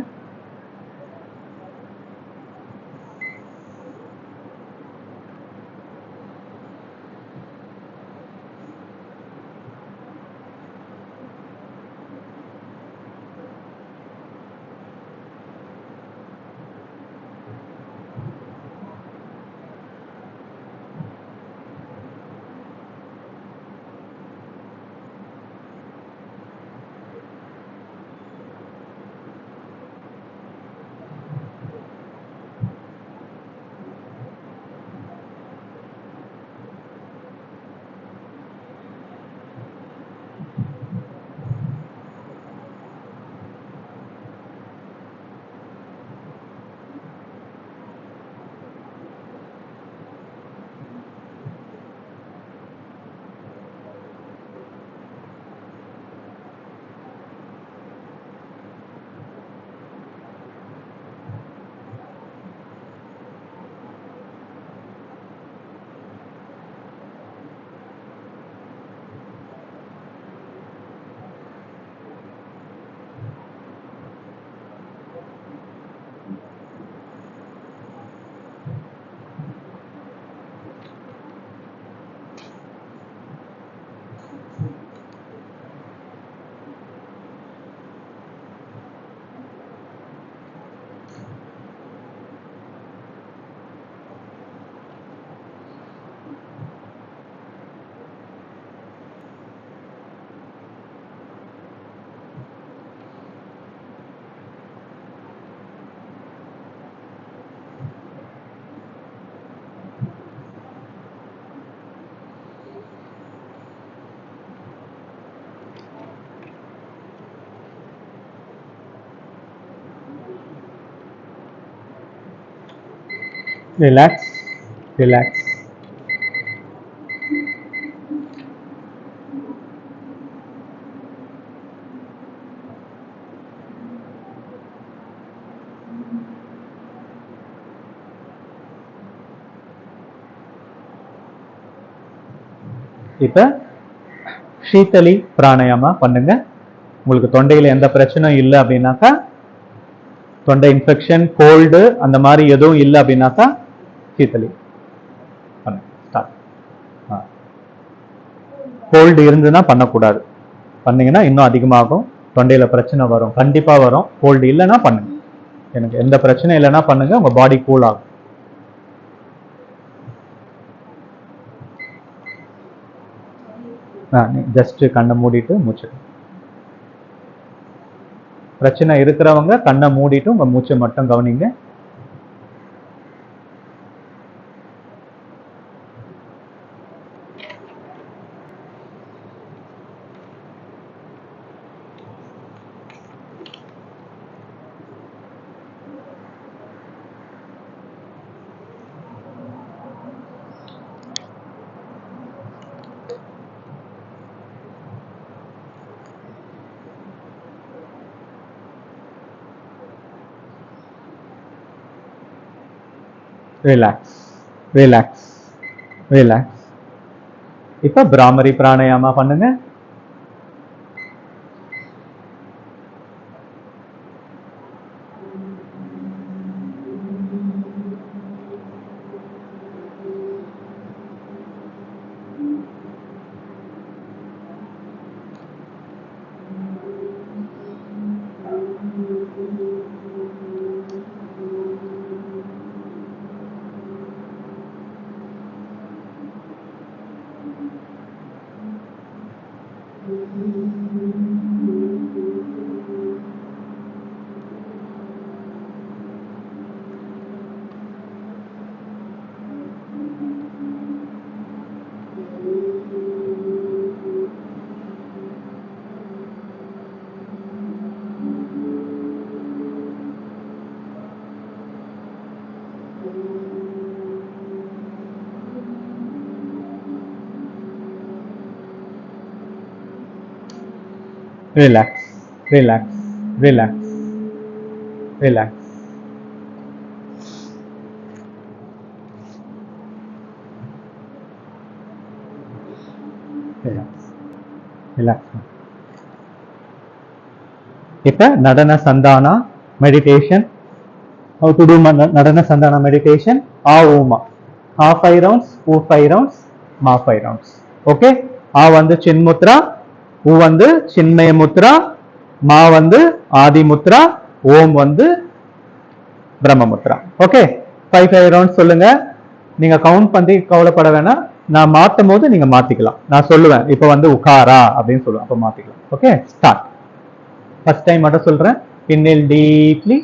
Relax, relax. இப்ப ஷீதலி பிராணாயாமா பண்ணுங்க. உங்களுக்கு தொண்டையில எந்த பிரச்சனையும் இல்லை அப்படின்னாக்கா, தொண்டை இன்ஃபெக்ஷன், கோல்டு அந்த மாதிரி எதுவும் இல்லை அப்படின்னாக்கா சீத்தலி பண்ணுங்க. கோல்டு இருந்துன்னா பண்ணக்கூடாது. பண்ணீங்கன்னா இன்னும் அதிகமாகும், தொண்டையில பிரச்சனை வரும், கண்டிப்பா வரும். கோல்டு இல்லைன்னா பண்ணுங்க. எனக்கு எந்த பிரச்சனையும் இல்லைன்னா பண்ணுங்க, உங்க பாடி கூல் ஆகும். ஜஸ்ட் கண்ணை மூடிட்டு மூச்சு. பிரச்சனை இருக்கிறவங்க கண்ணை மூடிட்டு உங்க மூச்சை மட்டும் கவனிங்க. Relax, relax, relax. இப்ப பிராமரி பிராணாயாமா பண்ணுங்க. Relax, relax, relax, relax. Relax, relax. இப்ப நடன சந்தானா மெடிடேஷன். How to do நடன சந்தானா மெடிடேஷன்? ஆ ஓமா. ஆ 5 rounds, ஊ 5 rounds, மா 5 rounds. ஓகே. ஆ வந்து சின்முத்ரா, ஊ வந்து சின்மய முத்ரா, மா வந்து ஆதி முத்ரா, ஓம் வந்து பிரம்ம முத்ரா. ஓகே. 5 ரவுண்ட்ஸ் சொல்லுங்க. நீங்க கவுண்ட் பண்ணி கவலைப்பட வேணாம். நான் மாத்தும் போது நீங்க மாத்திக்கலாம். நான் சொல்லுவேன் இப்ப வந்து உகாரா அப்படின்னு சொல்லுவேன், அப்ப மாத்திக்கலாம். Okay, start. ஃபர்ஸ்ட் டைம் மட்டும் சொல்றேன். Inhale deeply.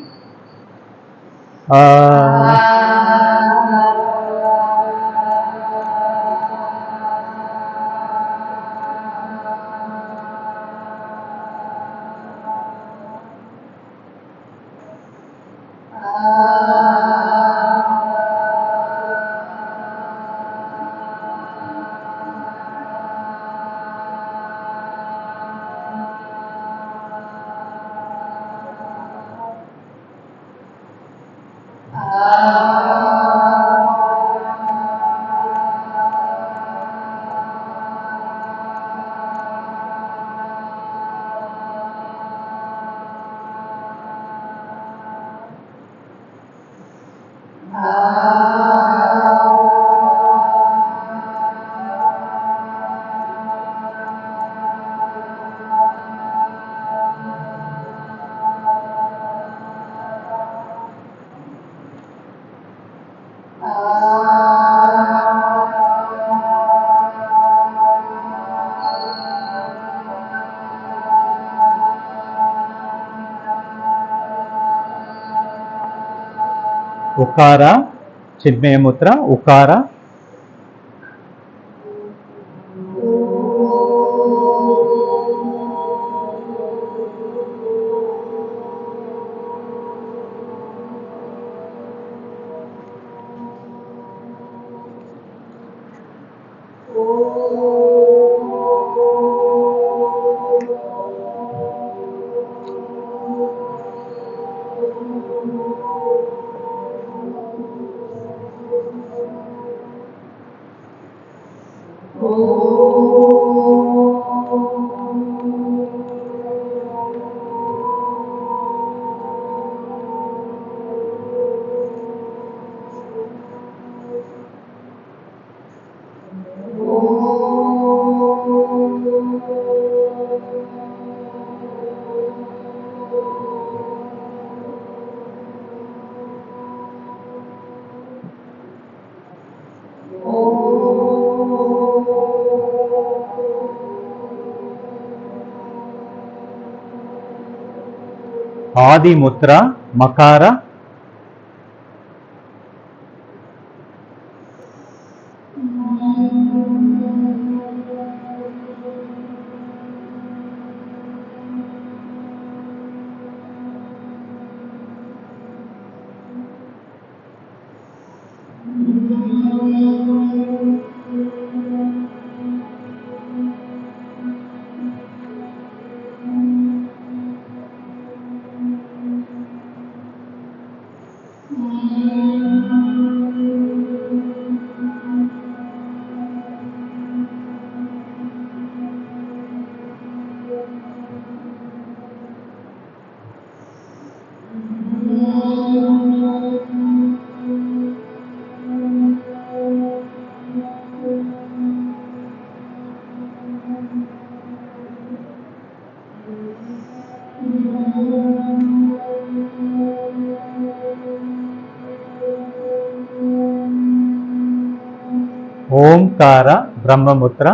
Ukara, Chinmaya mudra, Ukara. Adi mudra, Makara, Omkara, Brahmamudra,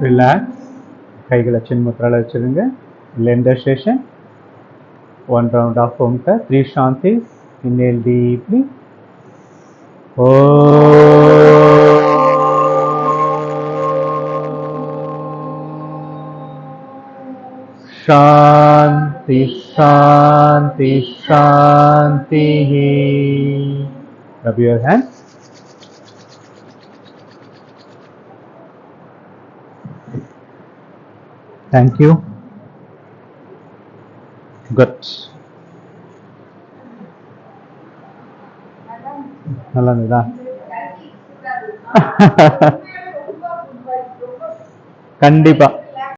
relax. கைகளை சின்முத்திரால வச்சிருங்க. Relaxation. 1 round of Omkar, 3 Shantis. Inhale deeply. Shanti, Shanti, Shanti. Rub your hands. Thank you. Good. நல்லா இருந்ததா? கண்டிப்பா